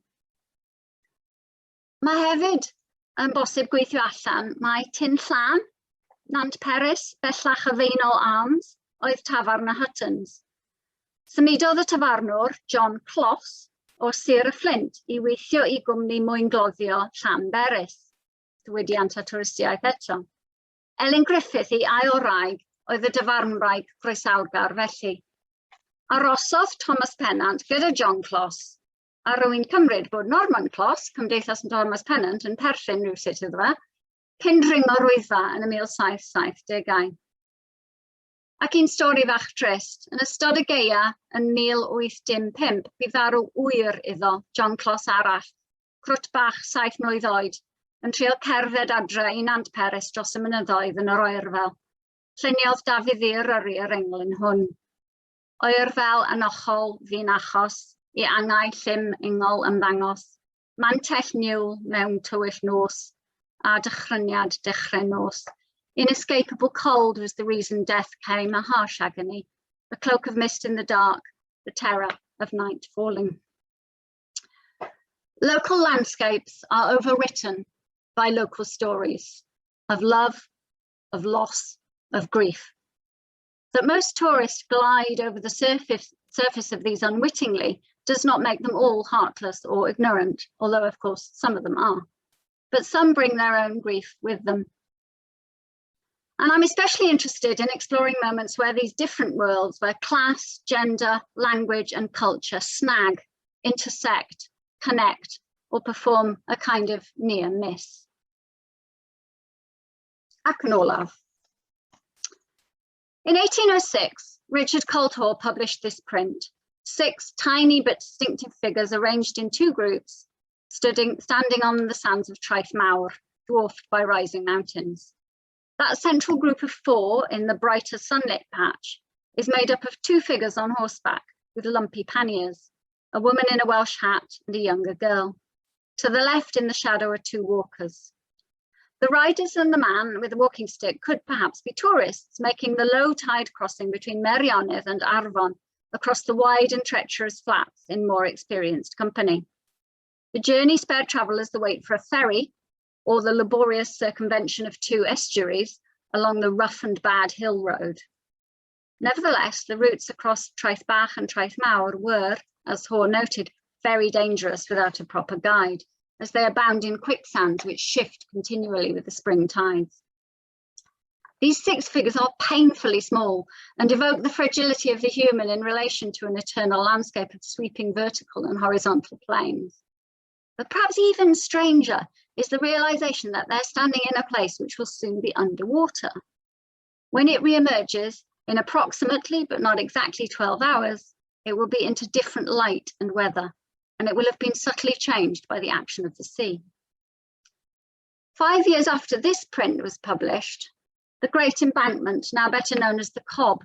Mae hefyd yn bosib gweithio allan mae Tyn Llan, Nant Peris, bellach y Feinol Arms, oedd tafarn y Huttons. Symudodd y tafarnwr John Closs o Sir y Fflint I weithio I gwmni mwyngloddio Llanberis, diwydiant a twristiaeth eto. Elin Griffith I ail wraig oedd y dyfarnwraig groesawgar felly. Arosodd Thomas Pennant gyda John Closs, a rwy'n cymryd bod Norman Closs, Cymdeithas Thomas Pennant, yn perthyn rhywsut iddo fe, cyn dringo'r Wyddfa yn y 1770au. Ac un stori fach trist, yn ystod y geia yn 1815, bu farw wyr iddo, John Closs arall, crwt bach 7 mlwydd oed, yn trial cerdded adre I Nant Peris dros y mynyddoedd yn yr oerfel. Lluniodd Dafydd Ddir yr englyn hwn. Oerfel yn ochol fi'n achos, I angau llym ungol ymddangos, mantell niwl mewn tywyll nos, a dychryniad dechrau nos. Inescapable cold was the reason death came, a harsh agony, a cloak of mist in the dark, the terror of night falling. Local landscapes are overwritten by local stories of love, of loss, of grief. That most tourists glide over the surface of these unwittingly does not make them all heartless or ignorant, although of course some of them are. But some bring their own grief with them. And I'm especially interested in exploring moments where these different worlds, where class, gender, language and culture snag, intersect, connect, or perform a kind of near miss. Ac yn olaf. In 1806, Richard Colthall published this print, 6 tiny but distinctive figures arranged in 2 groups, standing on the sands of Mae'r, dwarfed by rising mountains. That central group of 4 in the brighter sunlit patch is made up of 2 figures on horseback with lumpy panniers, a woman in a Welsh hat and a younger girl. To the left in the shadow are 2 walkers. The riders and the man with the walking stick could perhaps be tourists making the low tide crossing between Mae'r and Arfon across the wide and treacherous flats in more experienced company. The journey spared travellers the wait for a ferry or the laborious circumvention of 2 estuaries along the rough and bad hill road. Nevertheless, the routes across Traethbach and Mae'r were, as Hoare noted, very dangerous without a proper guide, as they abound in quicksands which shift continually with the spring tides. These six figures are painfully small and evoke the fragility of the human in relation to an eternal landscape of sweeping vertical and horizontal plains. But perhaps even stranger is the realization that they're standing in a place which will soon be underwater. When it re-emerges in approximately, but not exactly 12 hours, it will be into different light and weather, and it will have been subtly changed by the action of the sea. 5 years after this print was published, the Great Embankment, now better known as the Cobb,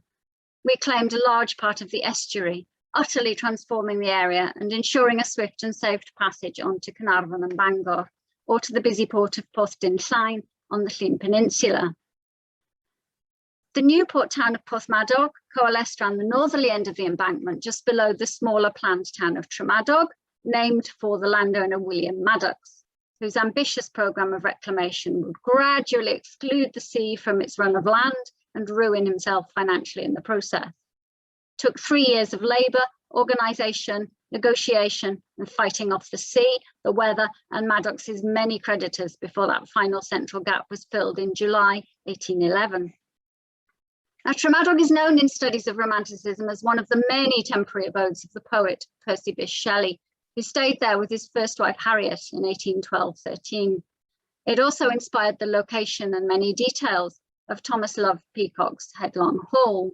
reclaimed a large part of the estuary, utterly transforming the area and ensuring a swift and safe passage onto Caernarfon and Bangor, or to the busy port of Porthdinllaen on the Llyn Peninsula. The new port town of Porthmadog coalesced around the northerly end of the embankment, just below the smaller planned town of Tremadog, named for the landowner William Maddox, whose ambitious programme of reclamation would gradually exclude the sea from its run of land and ruin himself financially in the process. It took 3 years of labour, organisation, negotiation and fighting off the sea, the weather and Maddox's many creditors before that final central gap was filled in July 1811. Now, Tremadog is known in studies of Romanticism as one of the many temporary abodes of the poet Percy Bysshe Shelley, who stayed there with his first wife Harriet in 1812-13. It also inspired the location and many details of Thomas Love Peacock's Headlong Hall.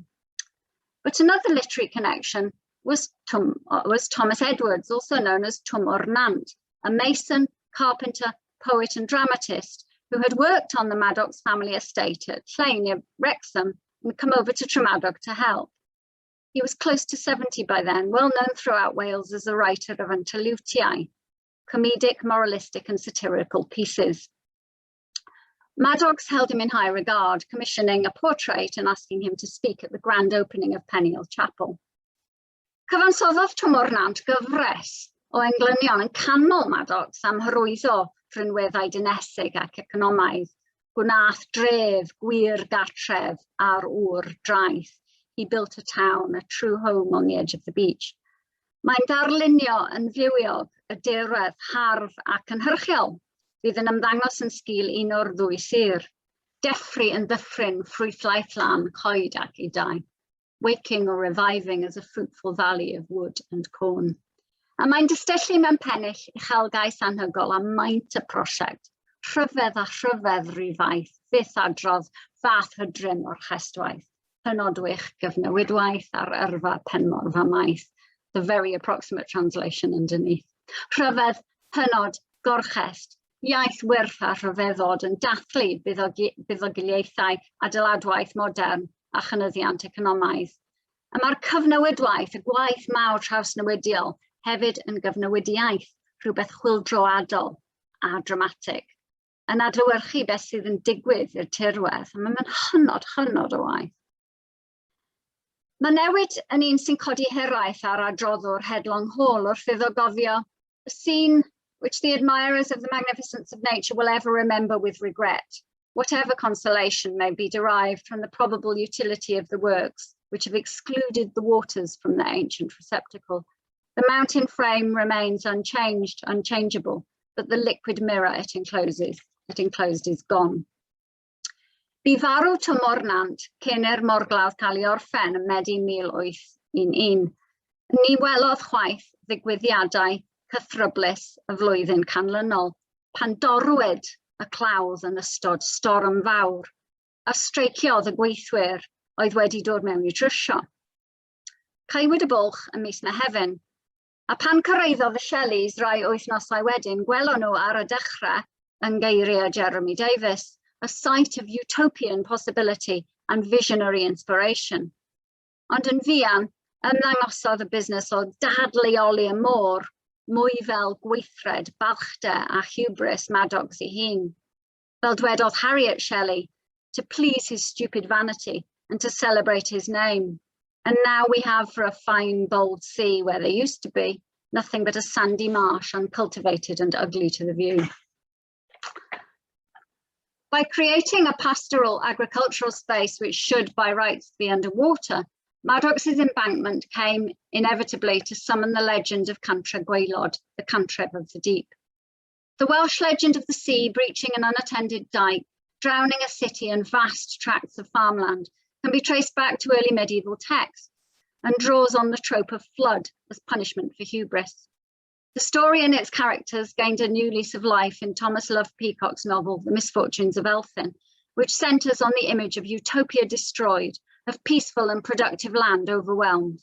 But another literary connection was Thomas Edwards, also known as Twm o'r Nant, a mason, carpenter, poet and dramatist who had worked on the Maddox family estate at Llyn near Wrexham and come over to Tremadog to help. He was close to 70 by then, well known throughout Wales as a writer of antalwtiau, comedic, moralistic and satirical pieces. Maddox held him in high regard, commissioning a portrait and asking him to speak at the grand opening of Peniel Chapel. Cyfansoddodd Twm o'r Nant gyfres o englynion yn canmol Maddox am hyrwyddo rhinweddau dinesig ac economaidd, gwnaeth dref, gwir gartref ar ŵr draeth. He built a town, a true home on the edge of the beach. Mae'n darlunio yn fywiog y dirwedd, harf ac ynhyrchiol, fydd yn ymddangos yn sgil un o'r ddwy sir, deffri yn ddyffryn ffrwythlaeth lan, coed ac idau, waking or reviving as a fruitful valley of wood and corn. A mae'n dystellu mewn pennill uchelgais anhygol am maint y prosiect, rhyfedd a rhyfedd rhyfaith, fyth adrodd, fath hydrym o'r chestwaith, hynodwych gyfnewidwaith ar yrfa penmorfa maith, the very approximate translation underneath. Rhyfedd, hynod, gorchest, iaith wyrth a rhyfeddod yn dathlu buddugoliaethau, adeiladwaith modern a chynyddiant economaidd. A mae'r cyfnewidwaith, y gwaith mawr trawsnewidiol, hefyd yn gyfnewidiaeth, rhywbeth chwyldroadol a dramatig, yn adlewyrchu beth sydd yn digwydd i'r tirwedd, a mae'n hynod o waith. Mae newid yn un sy'n codi hiraeth ar adroddwr Headlong Hall wrth iddo gofio a scene which the admirers of the magnificence of nature will ever remember with regret, whatever consolation may be derived from the probable utility of the works, which have excluded the waters from their ancient receptacle. The mountain frame remains unchanged, unchangeable, but the liquid mirror it enclosed is gone. Bu farw Twm o'r Nant cyn i'r morglawdd cael ei orffen ym Medi 1811. Ni welodd chwaith ddigwyddiadau cythryblus y flwyddyn canlynol, pan dorwyd y clawdd yn ystod storm fawr, a streiciodd y gweithwyr oedd wedi dod mewn I trwsio. Caiwyd y bwlch ym mis Mehefin, a pan cyrraeddodd y Shelleys rai wythnosau wedyn, gwelon nhw ar y dechrau yn geiriau Jeremy Davies, a sight of utopian possibility and visionary inspiration. Ond yn fuan, ymddangosodd y busnes o dadleoli y môr, mwy fel gweithred, balchder a hubris Maddox ei hun. Fel dwedodd Harriet Shelley, to please his stupid vanity and to celebrate his name. And now we have for a fine, bold sea where there used to be nothing but a sandy marsh, uncultivated and ugly to the view. By creating a pastoral agricultural space which should by rights be underwater, Maddox's embankment came inevitably to summon the legend of Cantre Gwaelod, the cantref of the deep. The Welsh legend of the sea breaching an unattended dike, drowning a city and vast tracts of farmland, can be traced back to early medieval texts and draws on the trope of flood as punishment for hubris. The story and its characters gained a new lease of life in Thomas Love Peacock's novel, The Misfortunes of Elphin, which centres on the image of utopia destroyed, of peaceful and productive land overwhelmed.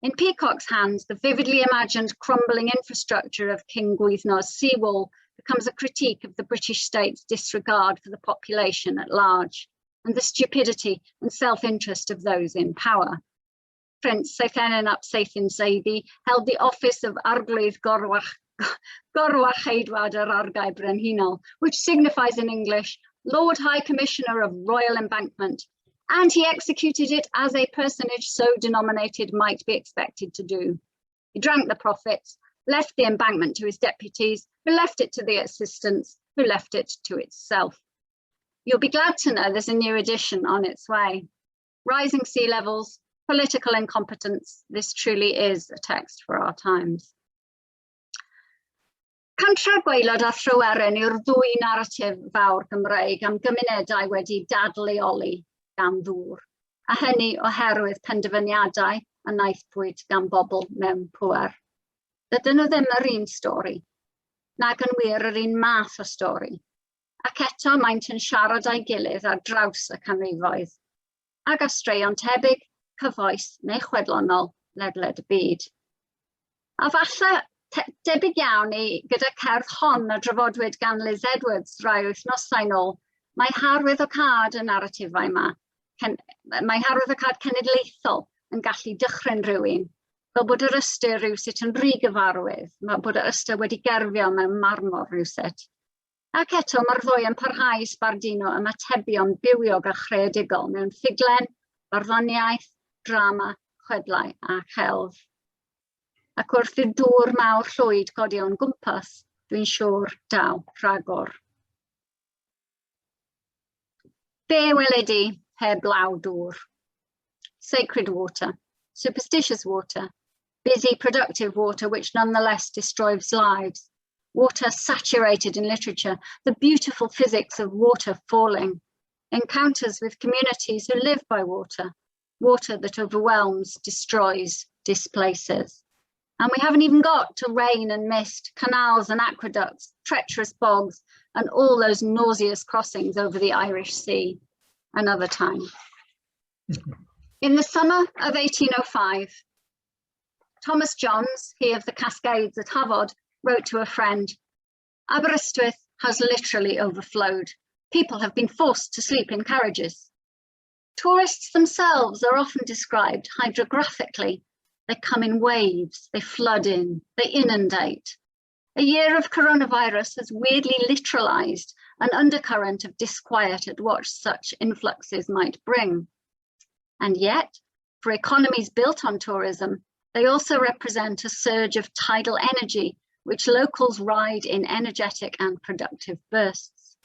In Peacock's hands, the vividly imagined crumbling infrastructure of King Gwyddno's seawall becomes a critique of the British state's disregard for the population at large and the stupidity and self-interest of those in power. Prince Seithenyn ap Seithyn Seiddi held the office of Arglwydd Gorwarcheidwad yr Argae Brenhinol, which signifies in English, Lord High Commissioner of Royal Embankment, and he executed it as a personage so denominated might be expected to do. He drank the profits, left the embankment to his deputies, who left it to the assistants, who left it to itself. You'll be glad to know there's a new edition on its way. Rising sea levels, political incompetence, this truly is a text for our times. Cantra'r gwaelod a Thryweryn yw'r ddwy narratif fawr Gymreig am gymunedau wedi dadleoli gan ddŵr, a hynny oherwydd penderfyniadau a naethpwyd gan bobl mewn pŵer. Dydyn nhw ddim yr un stori, nag yn wir yr un math o stori, ac eto maent yn siarad â'i gilydd ar draws y canrifoedd, ag a straeon tebyg, cyfoes neu chwedlonol ledled y byd. A falle debyg iawn i gyda cerdd hon a drafodwyd gan Liz Edwards rai wythnosau nôl, mae harwyddocad y naratifau yma. Mae harwyddocad cenedlaethol yn gallu dychryn rhywun, fel bod yr ystyr rhywsut yn rhy gyfarwydd, mae bod yr ystyr wedi gerfio mewn marmor rhywsut. Ac eto mae'r ddwy yn parhau i sbardino ymatebion bywiog a chreadigol mewn ffuglen, barddoniaeth, drama, chwedlau a celf. Ac wrth i'r dŵr mawr llwyd godi o'n gwmpas, dwi'n siŵr daw rhagor. Be weledi heb law dŵr? Sacred water, superstitious water, busy, productive water which nonetheless destroys lives, water saturated in literature, the beautiful physics of water falling, encounters with communities who live by water, water that overwhelms, destroys, displaces. And we haven't even got to rain and mist, canals and aqueducts, treacherous bogs, and all those nauseous crossings over the Irish Sea. Another time. In the summer of 1805, Thomas Johns, he of the Cascades at Hafod, wrote to a friend, Aberystwyth has literally overflowed. People have been forced to sleep in carriages. Tourists themselves are often described hydrographically. They come in waves, they flood in, they inundate. A year of coronavirus has weirdly literalized an undercurrent of disquiet at what such influxes might bring. And yet, for economies built on tourism, they also represent a surge of tidal energy, which locals ride in energetic and productive bursts.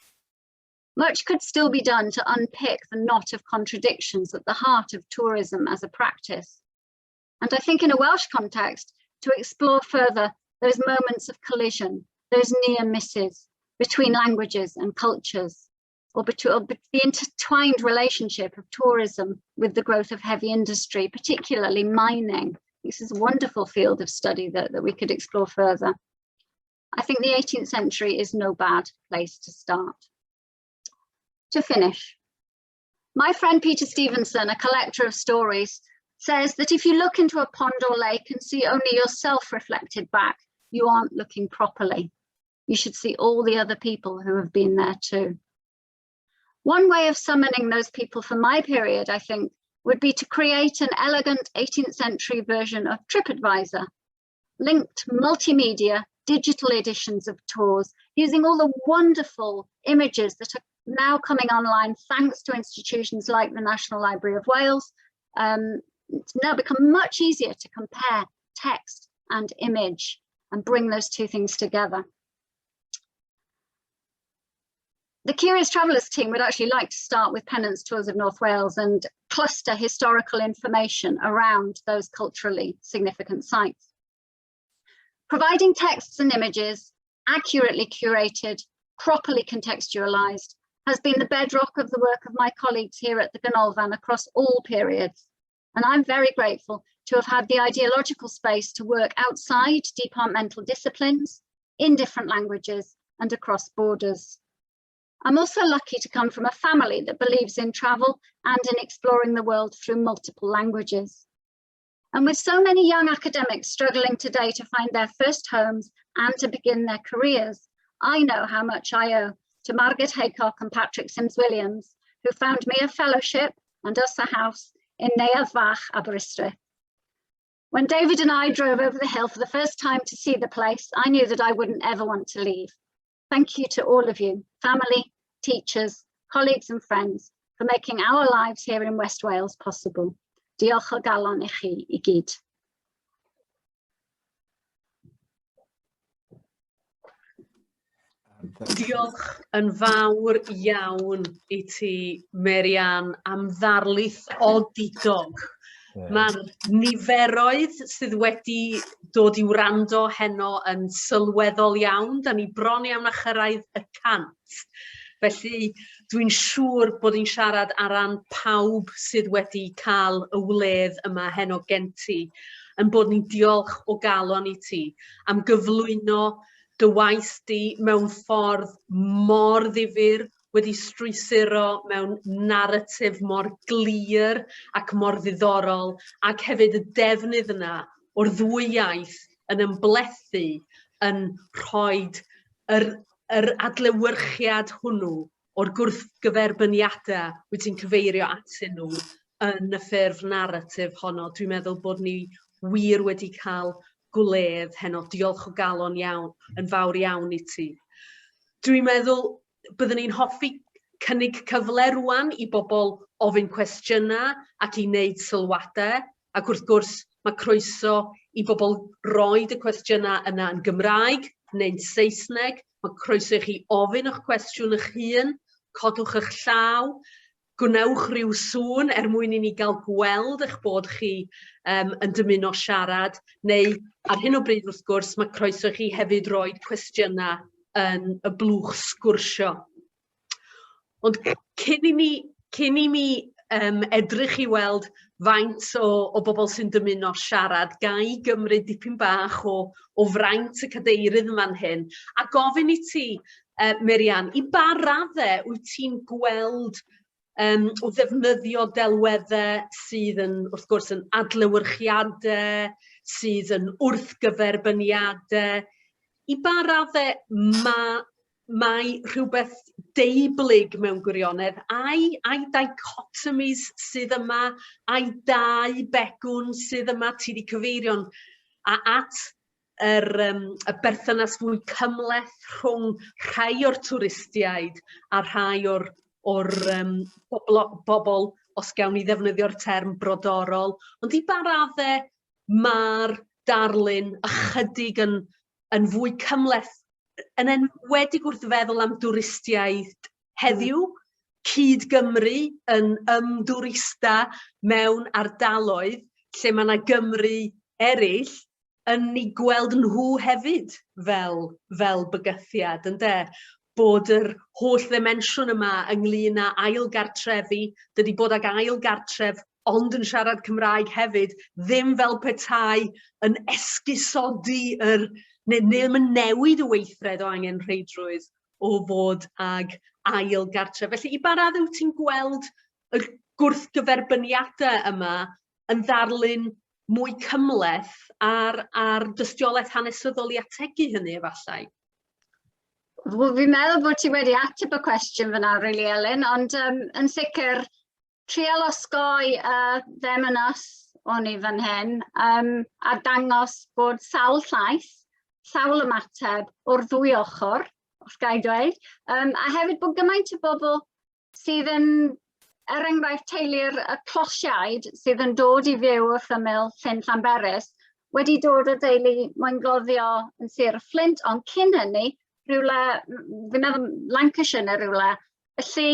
Much could still be done to unpick the knot of contradictions at the heart of tourism as a practice. And I think in a Welsh context, to explore further those moments of collision, those near misses between languages and cultures, or the intertwined relationship of tourism with the growth of heavy industry, particularly mining. This is a wonderful field of study that we could explore further. I think the 18th century is no bad place to start. To finish, my friend Peter Stevenson, a collector of stories, says that if you look into a pond or lake and see only yourself reflected back, you aren't looking properly. You should see all the other people who have been there too. One way of summoning those people for my period, I think, would be to create an elegant 18th century version of TripAdvisor, linked multimedia, digital editions of tours, using all the wonderful images that are now coming online thanks to institutions like the National Library of Wales. It's now become much easier to compare text and image and bring those two things together. The Curious Travellers team would actually like to start with Pennant's Tours of North Wales and cluster historical information around those culturally significant sites. Providing texts and images accurately curated, properly contextualised, has been the bedrock of the work of my colleagues here at the Ganolfan across all periods. And I'm very grateful to have had the ideological space to work outside departmental disciplines, in different languages and across borders. I'm also lucky to come from a family that believes in travel and in exploring the world through multiple languages. And with so many young academics struggling today to find their first homes and to begin their careers, I know how much I owe to Margaret Haycock and Patrick Sims-Williams, who found me a fellowship and us a house in Neuadd Fach, Aberystwyth. When David and I drove over the hill for the first time to see the place, I knew that I wouldn't ever want to leave. Thank you to all of you, family, teachers, colleagues and friends, for making our lives here in West Wales possible. Diolch o galon I chi I gyd. Diolch yn fawr iawn I ti, Mary-Ann, am ddarlith odidog. Mae'r niferoedd sydd wedi dod I wrando heno yn sylweddol iawn. Da ni bron iawn â chyrraedd y 100. Felly dwi'n siŵr bod ni'n siarad ar ran pawb sydd wedi cael y wledd yma heno gen ti, yn bod ni'n diolch o galon I ti am gyflwyno dy waith di mewn ffordd mor ddifyr, wedi strwythuro mewn narratif mor glir ac mor ddiddorol, ac hefyd y defnydd yna o'r ddwy iaith yn ymblethu yn rhoi yr adlewyrchiad hwnnw o'r gwrthgyferbyniadau wyt ti'n cyfeirio atyn nhw yn y ffurf narratif honno. Dwi'n meddwl bod ni wir wedi cael gwledd heno. Diolch o galon iawn, yn fawr iawn I ti. Dwi'n meddwl byddwn ni'n hoffi cynnig cyfle rwan I bobl ofyn cwestiynau ac I wneud sylwadau, ac wrth gwrs mae croeso I bobl roed y cwestiynau yna yn Gymraeg neu'n Saesneg. Mae croeso I chi ofyn eich cwestiwn eich hun, codwch eich llaw, gwnewch rhyw sŵn mwyn I ni gael gweld eich bod chi yn dymuno siarad, neu ar hyn o bryd wrth gwrs mae croeso I chi hefyd roed cwestiynau yn y blwch sgwrsio. Ond cyn I mi edrych I weld faint o bobl sy'n dymuno siarad, ga I gymryd dipyn bach o fraint y cadeirydd yn fan hyn, a gofyn I ti, Mary-Ann, I ba raddau wyt ti'n gweld o ddefnyddio delweddau sydd yn, wrth gwrs, yn adlewyrchiadau, sydd yn wrthgyferbyniadau. I ba raddau mae rhywbeth deiblyg mewn gwirionedd, a'i dichotomies sydd yma, a'i dau begwn sydd yma, ti wedi cyfeirio'n at y berthynas fwy cymleth rhwng rhai o'r twristiaid a rhai o'r bobl, os gawn ni ddefnyddio'r term brodorol. Ond I ba raddau mae'r darlun ychydig yn fwy cymleth, yn enwedig wrth feddwl am dwristiaid heddiw, cyd Gymru yn ymdwrista mewn ardaloedd lle mae yna Gymru eraill yn ei gweld nhw hefyd fel bygythiad, ynde? Bod yr holl ddimensiwn yma ynglyn â ailgartrefi, dydy bod ag ailgartref ond yn siarad Cymraeg hefyd, ddim fel petai yn esgusodi neu yn newid y weithred o angen rheidrwydd o fod ag ailgartref. Felly, I ba raddau wyt ti'n gweld y gwrthgyferbyniadau yma yn ddarlun mwy cymleth ar dystiolaeth hanesyddol I ategu hynny efallai? Wel, fi'n meddwl bod ti wedi ateb y cwestiwn fyna, really, Ellen, ond yn sicr, trial osgoi them and us o'n I fan hyn, a dangos bod sawl llais, sawl ymateb o'r ddwy ochr, os ga I dweud, a hefyd bod gymaint o bobl sydd yn, enghraifft teulu'r closiaid sydd yn dod I fyw wrth ymyl Llyn Llanberis, wedi dod o deulu Moyngloddio yn Sir Fflint, ond cyn hynny, rhywle, fi'n meddwl Lancashire neu rhywle, felly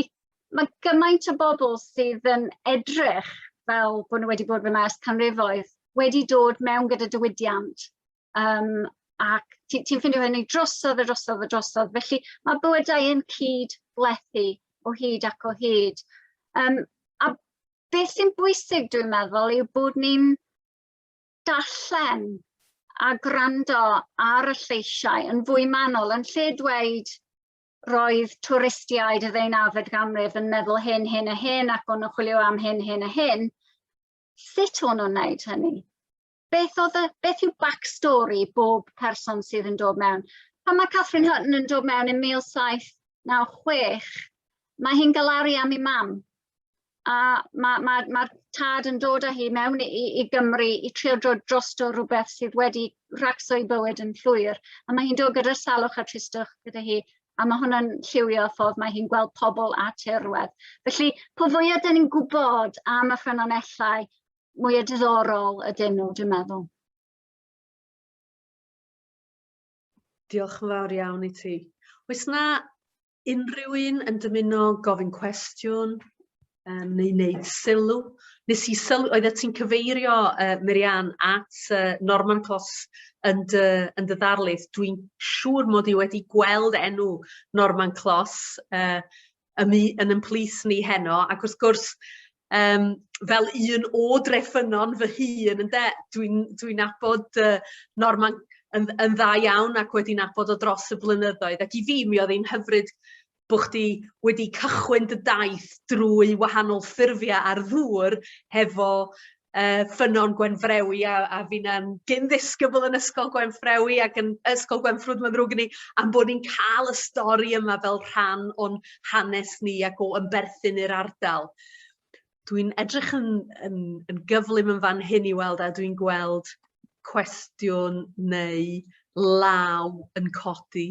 mae gymaint o bobl sydd yn edrych fel bod nhw wedi bod fyna ers canrifoedd, wedi dod mewn gyda diwydiant ac ti'n ffindio hynny drosodd. Felly mae bywydau yn cyd-blethu o hyd ac o hyd. A beth sy'n bwysig, dwi'n meddwl, yw bod ni'n darllen a gwrando ar y lleisiau yn fwy manwl, yn lle dweud roedd twristiaid y ddeunawfed ganrif yn meddwl hyn a hyn ac o'n chwilio am hyn a hyn. Sut o'n nhw'n wneud hynny? Beth yw backstory bob person sydd yn dod mewn? Pan mae Catherine Hutton yn dod mewn yn 1796, mae hi'n galaru am ei mam. A mae'r tad yn dod â hi mewn i Gymru i trio dod drosto rhywbeth sydd wedi rhagso i bywyd yn llwyr. A mae hi'n dod gyda'r salwch a tristwch gyda hi. A mae hwnna'n lliwio ffordd mae hi'n gweld pobl a tirwedd. Felly, po fwyaf dyn ni'n gwybod am y ffynonellau, mwy o diddorol ydyn nhw, dwi'n meddwl. Diolch yn fawr iawn i ti. Oes na unrhyw un yn dymuno gofyn cwestiwn neu wneud sylw? Nes i sylw, oedd ti'n cyfeirio, Mary-Ann, at Norman Clos yn dy ddarlith. Dwi'n siŵr mod i wedi gweld enw Norman Clos yn yn plys ni heno, ac wrth gwrs, fel un o dreffynon fy hun, dwi'n nabod Norman yn dda iawn ac wedi nabod o dros y blynyddoedd, ac i fi mi oedd hi'n hyfryd bod chdi wedi cychwyn dy daith drwy wahanol ffurfiau ar ddŵr hefo ffynon Gwenfrewi a fi'n gyndisgybl yn ysgol Gwenfrewi ac yn ysgol Gwenffrwd mae'n ddrwg ni am bod ni'n cael y stori yma fel rhan o'n hanes ni ac o ymberthyn i'r ardal. Dwi'n edrych yn gyflym yn fan hyn i weld a dwi'n gweld cwestiwn neu law yn codi.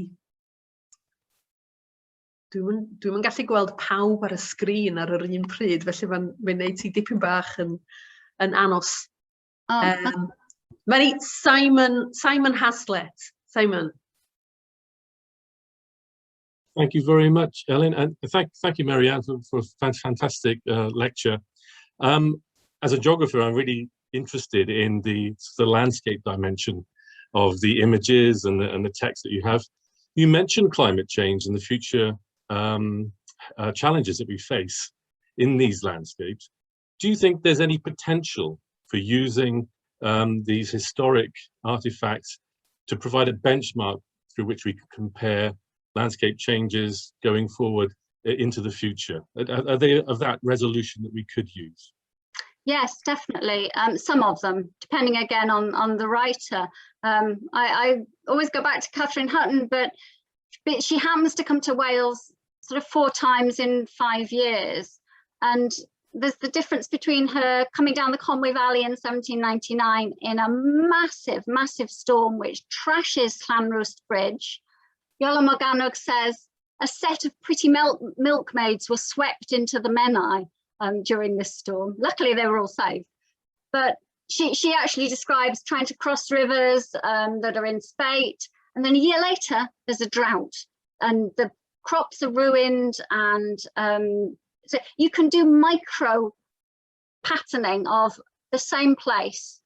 Dwi'n gallu gweld pawb ar y sgrin ar yr un pryd, felly mae'n gwneud ti dipyn bach yn anos. Mae'n Simon Haslett. Simon. Thank you very much, Ellen, and thank you, Mary-Ann, for a fantastic lecture. As a geographer, I'm really interested in the landscape dimension of the images and the text that you have. You mentioned climate change and the future challenges that we face in these landscapes. Do you think there's any potential for using these historic artifacts to provide a benchmark through which we can compare landscape changes going forward into the future? Are they of that resolution that we could use? Yes, definitely. Some of them, depending again on the writer. I always go back to Catherine Hutton, but she happens to come to Wales sort of 4 times in 5 years. And there's the difference between her coming down the Conwy Valley in 1799 in a massive storm which trashes Llanrwst Bridge. Iolo Morgannwg says a set of pretty milkmaids were swept into the Menai during this storm. Luckily, they were all saved. But she actually describes trying to cross rivers that are in spate. And then a year later, there's a drought and the crops are ruined. And so you can do micro patterning of the same place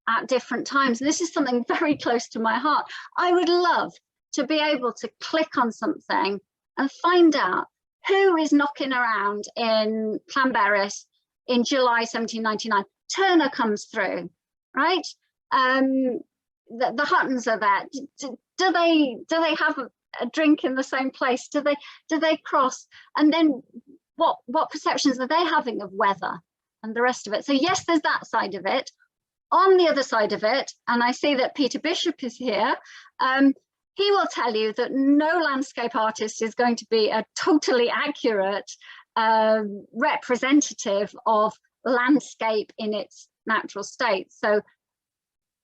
at different times. And this is something very close to my heart. I would love to be able to click on something and find out who is knocking around in Llanberis in July 1799. Turner comes through, right? The Huttons are there. Do they have a drink in the same place? Do they cross? And then what perceptions are they having of weather and the rest of it? So yes, there's that side of it. On the other side of it, and I see that Peter Bishop is here, he will tell you that no landscape artist is going to be a totally accurate representative of landscape in its natural state. So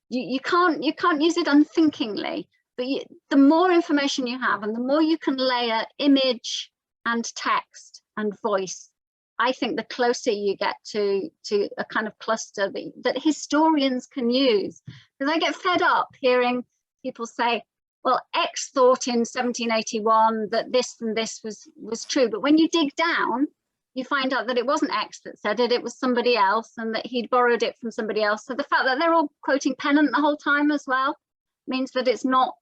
you can't use it unthinkingly, but the more information you have and the more you can layer image and text and voice, I think the closer you get to a kind of cluster that historians can use. Because I get fed up hearing people say, well, X thought in 1781 that this and this was true. But when you dig down, you find out that it wasn't X that said it, it was somebody else, and that he'd borrowed it from somebody else. So the fact that they're all quoting Pennant the whole time as well means that it's not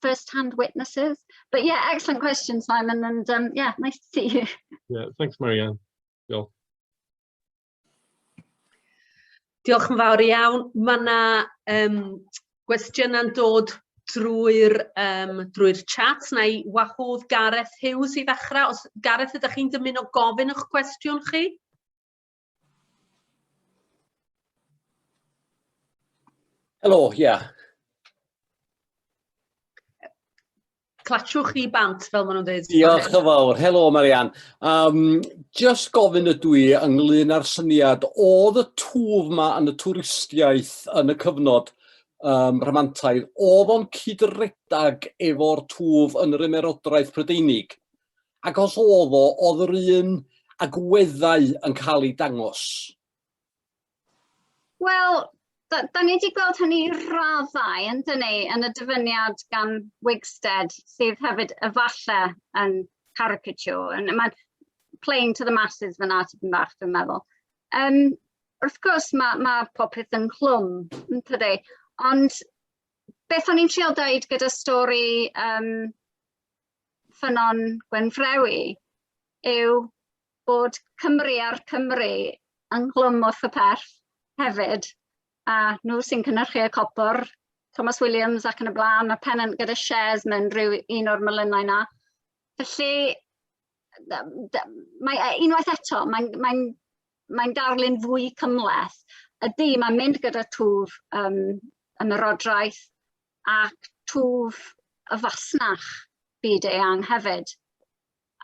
first-hand witnesses. But yeah, excellent question, Simon, and yeah, nice to see you. Yeah, thanks, Mary-Ann. Bill. Diolch yn fawr iawn. Mae yna gwestiynau'n dod drwy'r chat. Na i wahodd Gareth Hughes i ddechrau. Os Gareth, ydych chi'n dymuno gofyn eich cwestiwn chi? Helo, yeah. Clatsiwch i bant, fel maen nhw'n dweud. Diolch yn fawr. Helo, Mary-Ann. Just gofyn ydw i ynglyn â'r syniad, oedd y twf yma yn y twristiaeth yn y cyfnod rhamantaidd, oedd o'n cydredag efo'r twf yn yr ymerodraeth Prydeinig? Ac os oedd yr un agweddau yn cael ei dangos? Wel, da ni wedi gweld hynny raddau, yndyn ni, yn y dyfyniad gan Wigstead, sydd hefyd efallai yn caricature, and mae'n playing to the masses fyna tipyn bach, dwi'n meddwl. Wrth gwrs, mae popeth yn clwm, yntydi, ond beth o'n i'n trial dweud gyda stori ffynon Gwenfrewi yw bod Cymru ar Cymru yn clwm wrth y perth hefyd, a nhw sy'n cynhyrchu y copor, Thomas Williams ac yn y blaen, a pennant gyda shares mewn rhyw un o'r mlynau na. Felly, unwaith eto, mae'n darlun fwy cymleth. Ydy, mae'n mynd gyda twf ymerodraeth ac twf y fasnach byd eang hefyd.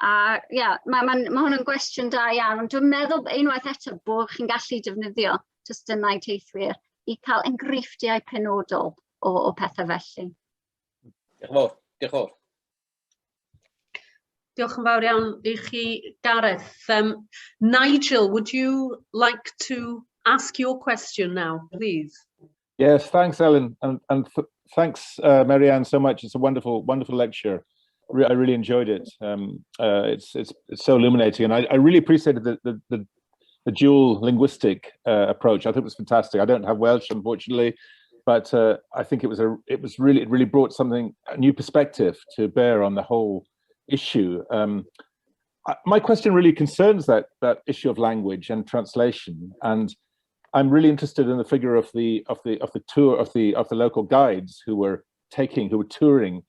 A ia, mae hwn yn gwestiwn da iawn, ond dwi'n meddwl unwaith eto bod chi'n gallu defnyddio testunau teithwyr i cael enghreifftiau penodol o pethau felly. Diolch yn fawr. Diolch yn fawr. Diolch yn fawr iawn i chi, Gareth. Nigel, would you like to ask your question now, please? Yes, thanks, Ellen, and thanks, Mary-Ann, so much. It's a wonderful, wonderful lecture. I really enjoyed it. It's so illuminating, and I really appreciated the dual linguistic approach. I think it was fantastic. I don't have Welsh, unfortunately, but I think it really brought a new perspective to bear on the whole issue. My question really concerns that issue of language and translation, and I'm really interested in the figure of the local guides who were touring,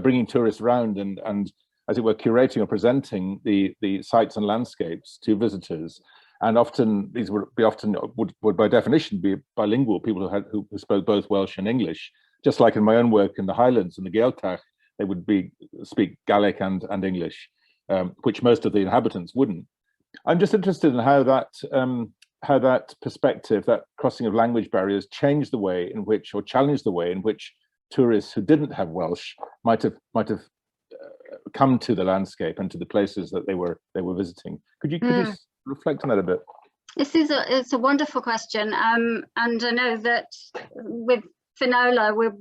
bringing tourists around and as it were curating or presenting the sites and landscapes to visitors. And often these would by definition be bilingual, people who spoke both Welsh and English. Just like in my own work in the Highlands and the Gaeltacht, they would speak Gaelic and English, which most of the inhabitants wouldn't. I'm just interested in how that perspective, that crossing of language barriers, changed the way in which, or challenged the way in which tourists who didn't have Welsh might have come to the landscape and to the places that they were visiting. Could you reflect on that a bit? It's a wonderful question, and I know that with Finola we're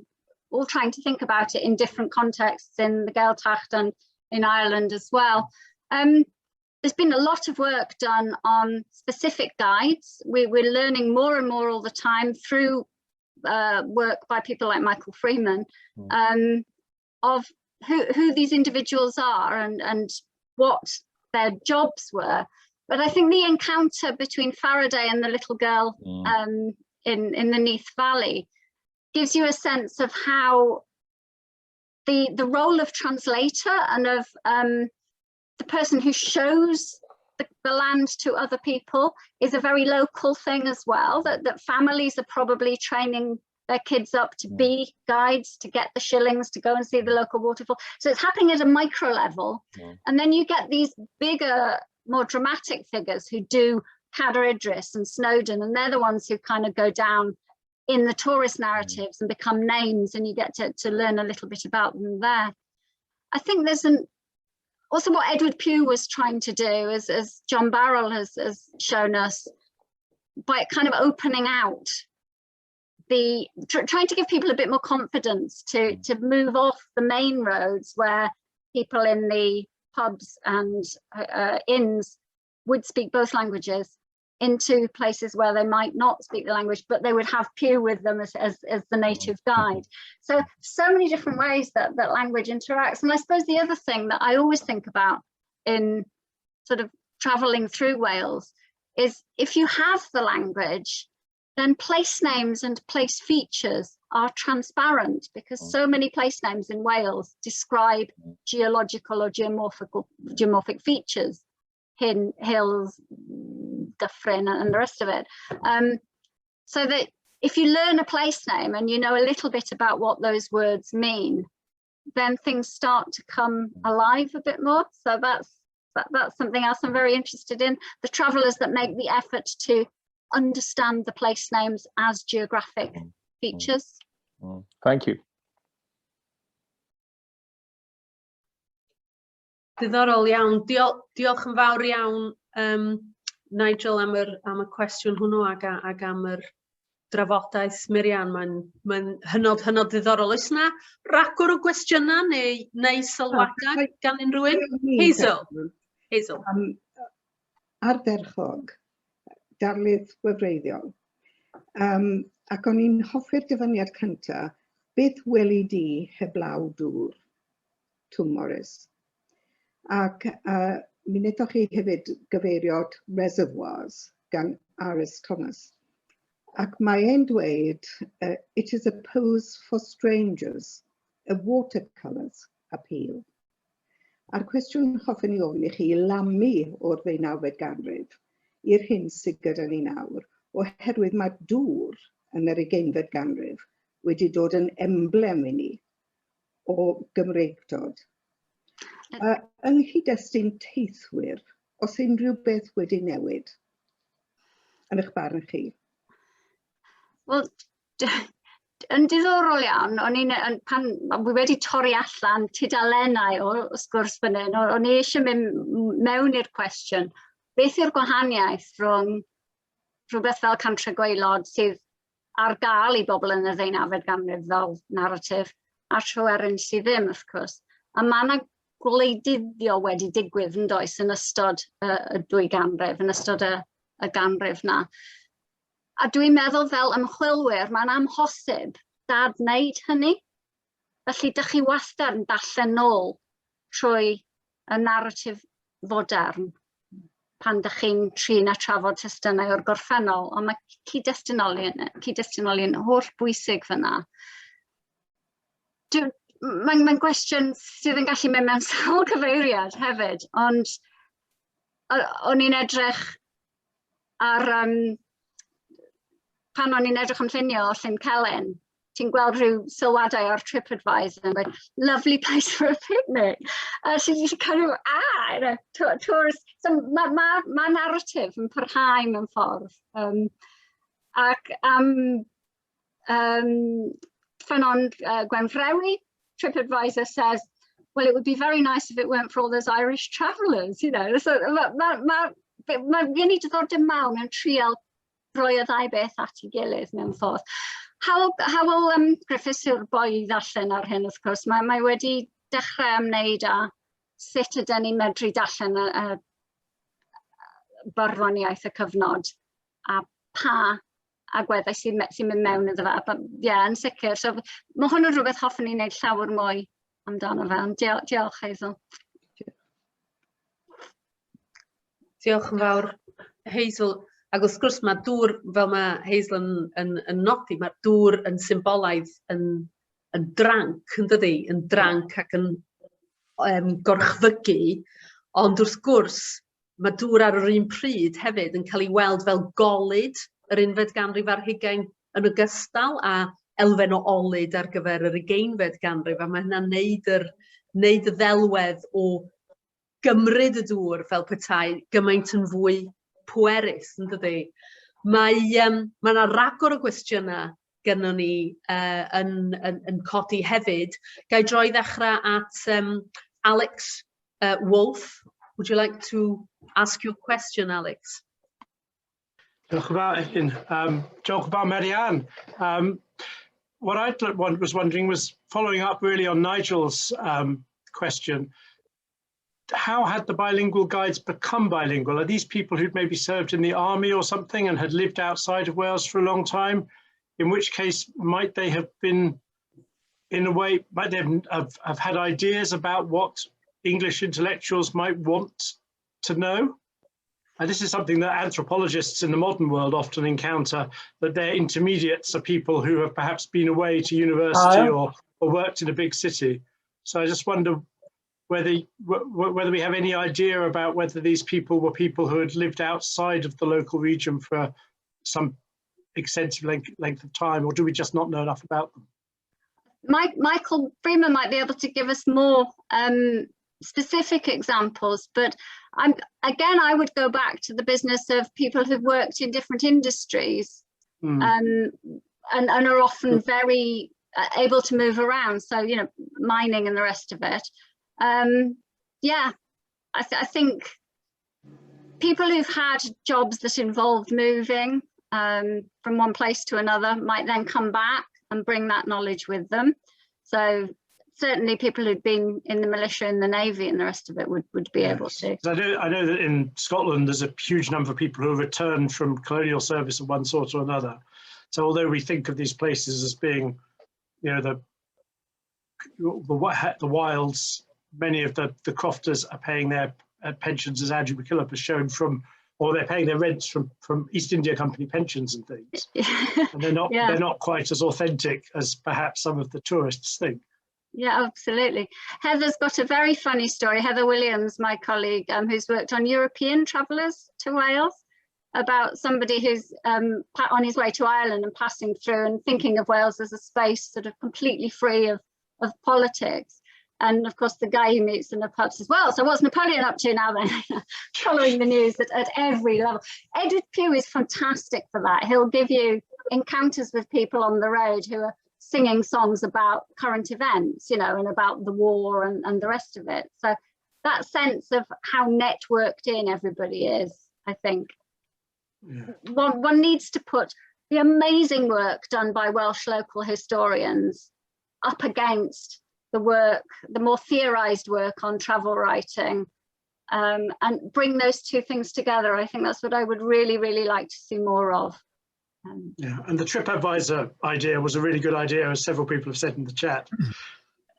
all trying to think about it in different contexts in the Gaeltacht and in Ireland as well. There's been a lot of work done on specific guides. We're learning more and more all the time through work by people like Michael Freeman of who these individuals are and what their jobs were. But I think the encounter between Faraday and the little girl in the Neath Valley gives you a sense of how the role of translator and of the person who shows the land to other people is a very local thing as well, that families are probably training their kids up to be guides, to get the shillings, to go and see the local waterfall. So it's happening at a micro level. And then you get these bigger, more dramatic figures who do Cadair Idris and Snowdon, and they're the ones who kind of go down in the tourist narratives and become names, and you get to learn a little bit about them there. I think there's also what Edward Pugh was trying to do, as John Barrell has shown us, by kind of opening out trying to give people a bit more confidence to move off the main roads where people in the pubs and inns would speak both languages into places where they might not speak the language, but they would have peer with them as the native guide. So many different ways that language interacts. And I suppose the other thing that I always think about in sort of traveling through Wales is if you have the language, then place names and place features are transparent, because so many place names in Wales describe geological or geomorphic features, hills, dyffryn, and the rest of it. So that if you learn a place name and you know a little bit about what those words mean, then things start to come alive a bit more. So that's something else I'm very interested in. The travellers that make the effort to understand the place names as geographic features. Thank you. Diddorol iawn. Diolch yn fawr iawn, Nigel, am y cwestiwn hwnnw ag am yr drafodaeth, Mary-Ann. Mae'n hynod ddiddorol. Oes yna ragor o gwestiynau neu sylwadau gan unrhyw un? Hazel. Ardderchog, Darlith wefreiddiol. Ac o'n i'n hoffi'r dyfyniad cyntaf, beth weli di heblaw dŵr, Twm Morris. Ac mi wnaethoch chi hefyd gyfeirio reservoirs gan Aris Thomas. Ac mae e'n dweud, it is a pose for strangers, a watercolours appeal. A'r cwestiwn hoffwn i ofyn i chi lamu o'r ddeunawfed ganrif i'r hyn sydd gyda ni nawr, oherwydd mae dŵr yn yr eighteenth ganrif wedi dod yn emblem i ni o Gymreigdod. Yng nghyd-destun teithwyr, os unrhyw beth wedi newid yn eich barn chi? Wel, yn diddorol iawn, pan wi wedi torri allan tudalennau o sgwrs fan hyn, o'n i eisiau mynd mewn i'r cwestiwn, beth yw'r gwahaniaeth rhwng rhywbeth fel Cantref Gwaelod sydd ar gael i bobl yn y ddeunawfed ganrif fel narratif, a Tryweryn sydd ddim, wrth gwrs. A mae yna gwleidyddio wedi digwydd yn does yn ystod y dwy ganrif, yn ystod y ganrif na. A dwi'n meddwl fel ymchwilwyr, mae'n amhosib dad wneud hynny. Felly, dych chi wastad yn darllen nôl trwy y narratif fodern pan dych chi'n trin a trafod testunau o'r gorffennol, ond mae cyd-destunolion holl bwysig fyna. Mae'n gwestiwn sydd yn gallu mynd mewn sawl cyfeiriad hefyd, ond o'n i'n edrych ar pan o'n i'n edrych am llunio o Llyn Celyn, ti'n gweld rhyw sylwadau o'r TripAdvisor yn gweud, lovely place for a picnic. So you kind of, tourist. So mae narratif yn parhau mewn ffordd. Ac ffynon Gwenfrewi, TripAdvisor says, well, it would be very nice if it weren't for all those Irish travellers, you know. So mae'n gen I diddordeb mawr mewn trial roi y ddau beth at ei gilydd mewn ffordd. Hawl Griffiths yw'r boi i ddarllen ar hyn, wrth gwrs. Mae wedi dechrau ymwneud â sut ydyn ni'n medru darllen y barddoniaeth y cyfnod a pa agweddau sy'n mynd mewn iddo fe. Ie, yn sicr. So, mae hwn yn rhywbeth hoffwn ni'n gwneud llawer mwy amdano fe. Diolch, Hazel. Diolch yn fawr, Hazel. Ac wrth gwrs mae dŵr, fel mae Hazel yn nodi, mae dŵr yn symbolaidd yn dranc, yn dydi, yn dranc ac yn gorchfygu, ond wrth gwrs mae dŵr ar yr un pryd hefyd yn cael ei weld fel golyd yr unfed ganrif ar 20 yn ogystal a elfen o olyd ar gyfer yr 20fed ganrif, a mae hynna'n neud y ddelwedd o gymryd y dŵr fel petai gymaint yn fwy pwerus, yn dydi. Mae yna ragor o gwestiynau gynnon ni yn codi hefyd. Gai droi ddechrau at Alex Wolf. Would you like to ask your question, Alex? Diolch yn fawr, Efin. Diolch yn fawr, Mary-Ann. What I was wondering was following up really on Nigel's question. how had the bilingual guides become bilingual? Are these people who'd maybe served in the army or something and had lived outside of Wales for a long time? In which case, might they have been, in a way, might they have had ideas about what English intellectuals might want to know? And this is something that anthropologists in the modern world often encounter, that their intermediates are people who have perhaps been away to university or worked in a big city. So I just wonder whether we have any idea about whether these people were people who had lived outside of the local region for some extensive length of time, or do we just not know enough about them? Michael Freeman might be able to give us more specific examples, but I would go back to the business of people who've worked in different industries and are often very able to move around. So, you know, mining and the rest of it. Yeah, I think people who've had jobs that involved moving from one place to another might then come back and bring that knowledge with them. So certainly people who'd been in the militia and the navy and the rest of it would be able to. I know that in Scotland there's a huge number of people who returned from colonial service of one sort or another. So although we think of these places as being, you know, the wilds, many of the crofters are paying their pensions, as Andrew McKillop has shown, or they're paying their rents from East India Company pensions and things. And they're not quite as authentic as perhaps some of the tourists think. Yeah, absolutely. Heather's got a very funny story. Heather Williams, my colleague, who's worked on European travellers to Wales, about somebody who's on his way to Ireland and passing through and thinking of Wales as a space sort of completely free of politics. And of course, the guy he meets in the pub says, well, so what's Napoleon up to now then? Following the news at every level. Edward Pugh is fantastic for that. He'll give you encounters with people on the road who are singing songs about current events, you know, and about the war and the rest of it. So that sense of how networked in everybody is, I think. Yeah. One needs to put the amazing work done by Welsh local historians up against the work, the more theorized work on travel writing, and bring those two things together. I think that's what I would really, really like to see more of. Yeah, and the TripAdvisor idea was a really good idea, as several people have said in the chat.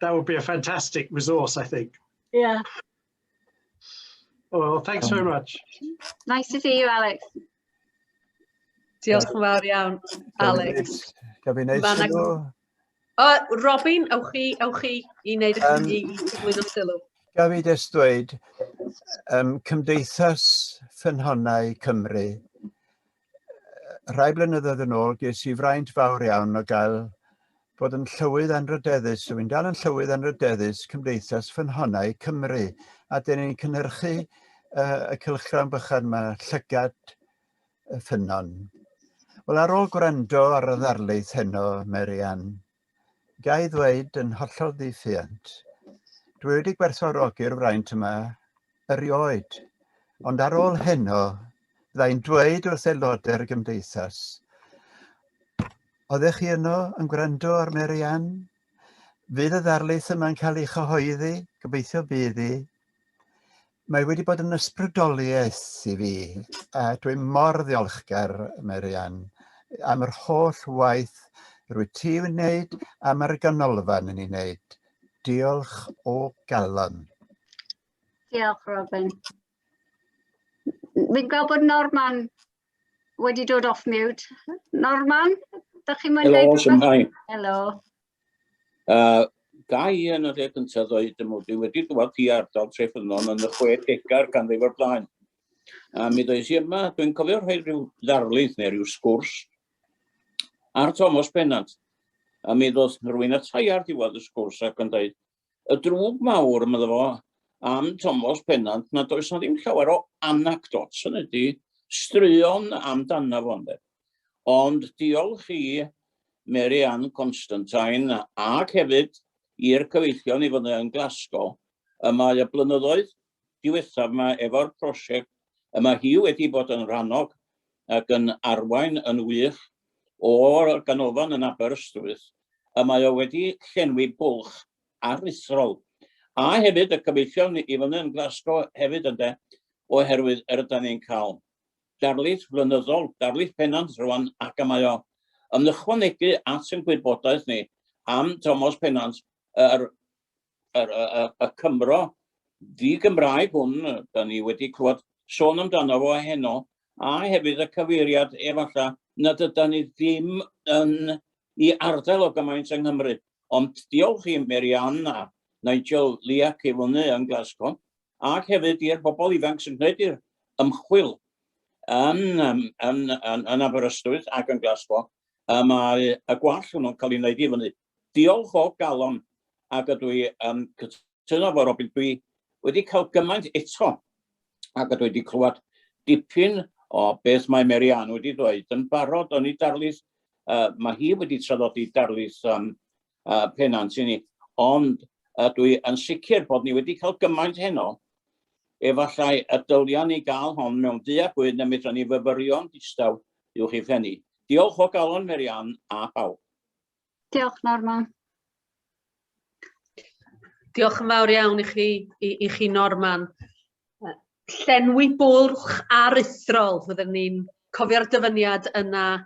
That would be a fantastic resource, I think. Yeah. Well, thanks very much. Nice to see you, Alex. Diolch yn fawr iawn, Alex. Robin, ewch chi I wneud eich cyflwyno sylw. Gaf I destwyd, Cymdeithas Ffynhonnau Cymru. Rhai blynyddoedd yn ôl, ges I fraint fawr iawn o gael bod yn llywydd anrydeddus, so fi'n dal yn llywydd anrydeddus Cymdeithas Ffynhonnau Cymru. A dyn ni'n cynhyrchu y cylchgrawn bychan yma, llygad y ffynnon. Wel, ar ôl gwrando ar y ddarlith heno, Mary-Ann, ga I ddweud yn hollol ddiffiant, dwi wedi gwerthfawrogi'r fraint yma erioed, ond ar ôl heno, byddai'n dweud wrth aelodau'r gymdeithas, oeddech chi yno yn gwrando ar Mary-Ann? Fydd y ddarlith yma'n cael ei chyhoeddi, gobeithio bydd hi. Mae wedi bod yn ysbrydoliaeth I fi, a dwi'n mor ddiolchgar, Mary-Ann, am yr holl waith rwy ti yn wneud a mae'r ganolfan yn ei wneud. Diolch o galon. Diolch, Robin. Fi'n gweld bod Norman wedi dod off mute. Norman, ydych chi'n mynd Helo, Symhai. Helo. Da I yn y lle cyntaf ddweud dwi wedi dod I ardal Treffynon yn y 60au ganrif o'r blaen. A mi ddoes I yma, dwi'n cofio rhoi rhyw ddarlith neu rhyw sgwrs ar Thomas Pennant. A mi ddoth rhywun atai ar diwedd y sgwrs ac yn dweud, y drwg mawr yma fo am Thomas Pennant na does na ddim llawer o anecdots, hynny ydi straeon amdana fo. Ond diolch I Mary-Ann Constantine ac hefyd i'r cyfeillion I fyny yn Glasgow, mae y blynyddoedd diwethaf yma efo'r prosiect, yma hi wedi bod yn rannog ac yn arwain yn wych o'r ganolfan yn Aberystwyth, mae o wedi llenwi bwlch aruthrol A hefyd y cyfeillion i fyny yn Glasgow hefyd ynde, oherwydd ydyn ni'n cael darlith flynyddol, darlith pennant rwan ac y mae o yn ychwanegu at yn gwybodaeth ni am Thomas Pennant y Cymro di-Gymraeg hwn, da ni wedi clywed sôn amdano fo heno, a hefyd y cyfeiriad efallai nad ydyn ni ddim yn I ardal o gymaint yng Nghymru. Ond diolch I Mary-Ann a Nigel Liac I fyny yn Glasgow, ac hefyd i'r bobl ifanc sy'n gwneud i'r ymchwil yn Aberystwyth ac yn Glasgow, mae y gwall hwnnw'n cael ei wneud I fyny. Diolch o galon, ac ydw I yn cytuno fo Robin, dwi wedi cael gymaint eto, ac ydw I wedi clywed dipyn o beth mae Mary-Ann wedi dweud yn barod o'n I darlith, mae hi wedi traddodi darlith pennant I ni, ond dwi yn sicr bod ni wedi cael gymaint heno, efallai y dyliau ni gael hon mewn du a gwyn a medra ni fyfyrion distaw uwch I ffenni. Diolch o galon Mary-Ann a pawb. Diolch Norman. Diolch yn fawr iawn I chi Norman. Llenwi bwlch aruthrol, fyddwn ni'n cofio'r dyfyniad yna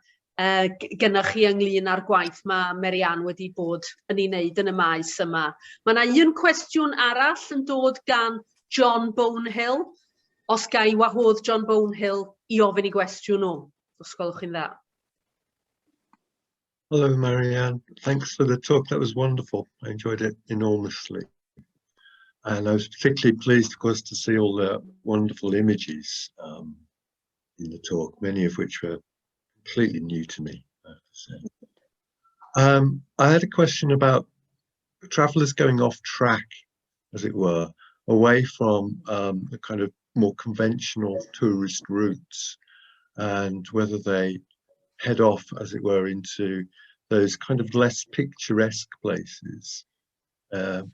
gynnwch chi ynglyn â'r gwaith mae Mary-Ann wedi bod yn ei wneud yn y maes yma. Mae yna un cwestiwn arall yn dod gan John Bonehill. Os gai wahodd John Bonehill I ofyn I gwestiwn o. Os gwelwch chi'n dda. Hello, Mary-Ann. Thanks for the talk. That was wonderful. I enjoyed it enormously. And I was particularly pleased, of course, to see all the wonderful images in the talk, many of which were completely new to me, I have to say. I had a question about travellers going off track, as it were, away from the kind of more conventional tourist routes, and whether they head off, as it were, into those kind of less picturesque places. I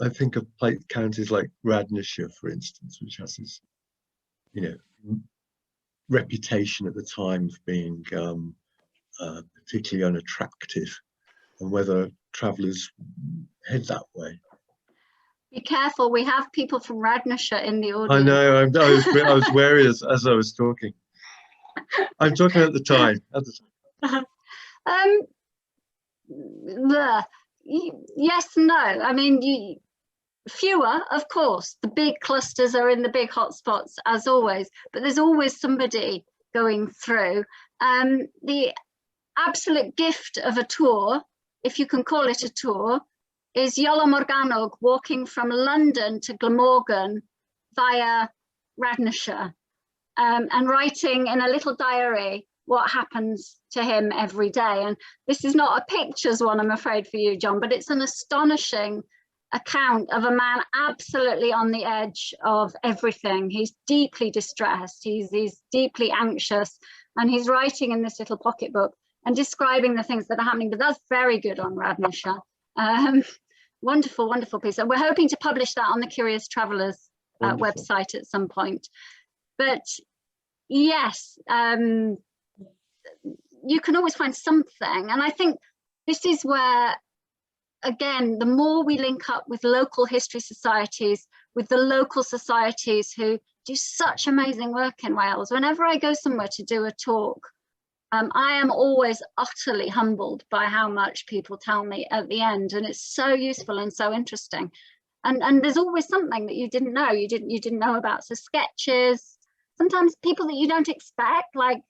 think of counties like Radnorshire, for instance, which has this, reputation at the time of being particularly unattractive, and whether travellers head that way. Be careful, we have people from Radnorshire in the audience. I know, I was wary as I was talking. I'm talking at the time. Yes and no. I mean, fewer, of course. The big clusters are in the big hotspots, as always, but there's always somebody going through. The absolute gift of a tour, if you can call it a tour, is Iolo Morgannwg walking from London to Glamorgan via Radnorshire, and writing in a little diary what happens to him every day. And this is not a pictures one, I'm afraid, for you, John, but it's an astonishing account of a man absolutely on the edge of everything. He's deeply distressed, he's deeply anxious, and he's writing in this little pocketbook and describing the things that are happening. But that's very good on Radnorshire. Wonderful, wonderful piece. And we're hoping to publish that on the Curious Travellers website at some point. But yes, you can always find something. And I think this is where, again, the more we link up with local history societies, with the local societies who do such amazing work in Wales. Whenever I go somewhere to do a talk, I am always utterly humbled by how much people tell me at the end, and it's so useful and so interesting. And there's always something that you didn't know. You didn't know about. So sketches, sometimes people that you don't expect, like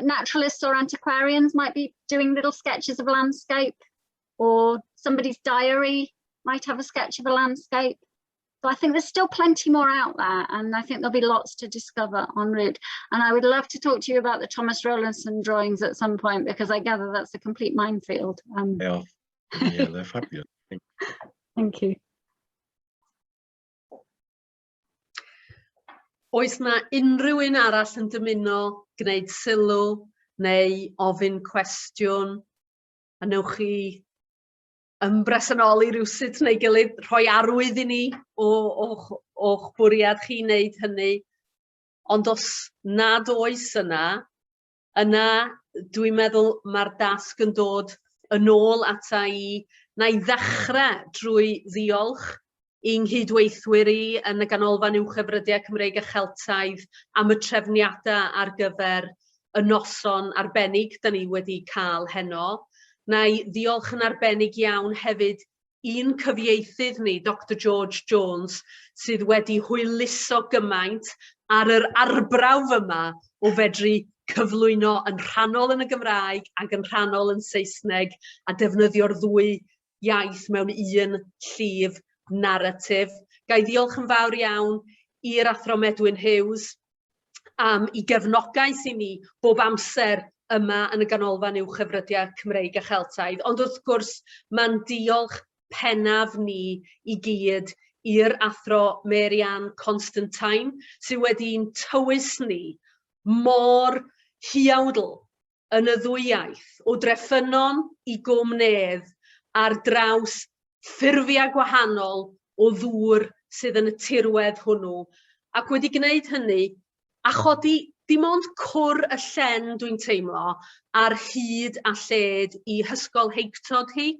naturalists or antiquarians might be doing little sketches of landscape, or somebody's diary might have a sketch of a landscape. So I think there's still plenty more out there, and I think there'll be lots to discover en route. And I would love to talk to you about the Thomas Rowlandson drawings at some point, because I gather that's a complete minefield. They are. Yeah, they're fabulous. Thank you. Oes na unrhyw un arall yn dymuno gwneud sylw neu ofyn cwestiwn, a newch chi ympresynoli rywsut neu gilydd, rhoi arwydd I ni o'ch bwriad chi wneud hynny. Ond os nad oes yna dwi'n meddwl mae'r dasg yn dod yn ôl ata I Na i ddechrau drwy ddiolch i'n nghydweithwyr i yn y ganolfan uwchhyfrydiau Cymreig a Cheltaidd am y trefniadau ar gyfer y noson arbennig da ni wedi cael heno. Na i ddiolch yn arbennig iawn hefyd un cyfieithydd ni, Dr George Jones, sydd wedi hwyluso gymaint ar yr arbrawf yma o fedru cyflwyno yn rhannol yn y Gymraeg ac yn rhannol yn Saesneg a defnyddio'r ddwy iaith mewn un llif naratif. Gai ddiolch yn fawr iawn i'r Athro Medwyn Hughes am ei gefnogaeth i ni bob amser yma yn y ganolfan uwchhyfrydiau Cymreig a Cheltaidd. Ond wrth gwrs, mae'n diolch pennaf ni i gyd i'r Athro Mary-Ann Constantine, sydd wedi'n tywys ni mor hiawdl yn y ddwy iaith, o Dreffynon i Gwmnedd, ar draws ffurfiau gwahanol o ddŵr sydd yn y tirwedd hwnnw. Ac wedi gwneud hynny, a chodi dim ond cwr y llen dwi'n teimlo ar hyd a lled i hysgol heictod hi,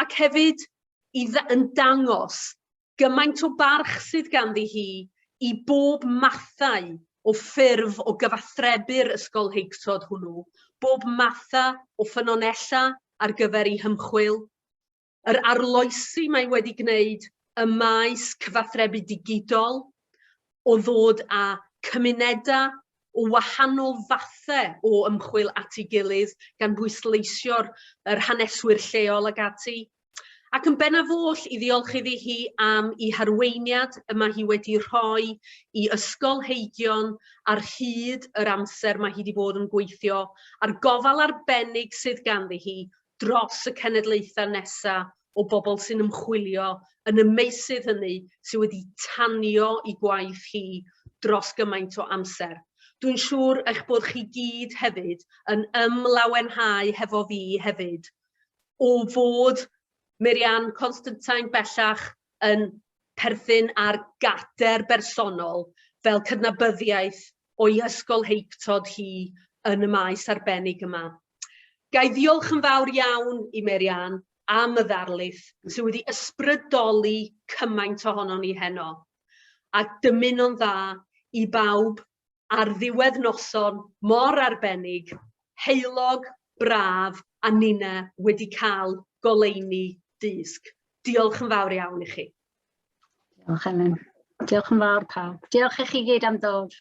ac hefyd yn dangos gymaint o barch sydd ganddi hi i bob mathau o ffurf o gyfathrebu'r ysgol heictod hwnnw, bob mathau o ffynonella ar gyfer ei hymchwil, yr arloesi mae wedi gwneud y maes cyfathrebu digidol o ddod â chymunedau o wahanol fathau o ymchwil at ei gilydd gan bwysleisio'r haneswyr lleol ag ati. Ac yn bennaf oll i ddiolch iddi hi am ei harweiniad yma hi wedi rhoi i ysgolheigion ar hyd yr amser mae hi wedi bod yn gweithio, a'r gofal arbennig sydd ganddi hi dros y cenedlaethau nesaf o bobl sy'n ymchwilio yn y meysydd hynny sydd wedi tanio i gwaith hi dros gymaint o amser. Dwi'n siŵr eich bod chi gyd hefyd yn ymlawenhau hefo fi hefyd o fod Mary-Ann Constantine bellach yn perthyn ar gader bersonol fel cydnabyddiaeth o'i ysgolheictod hi yn y maes arbennig yma. Gai ddiolch yn fawr iawn i Mary-Ann am y ddarlith sydd wedi ysbrydoli cymaint ohonon ni heno, ac dymuno'n dda i bawb ar ddiwedd noson mor arbennig, heulog, braf a ninna wedi cael goleuni dysg. Diolch yn fawr iawn i chi. Diolch Ellen. Diolch yn fawr pawb. Diolch i chi gyd am ddod.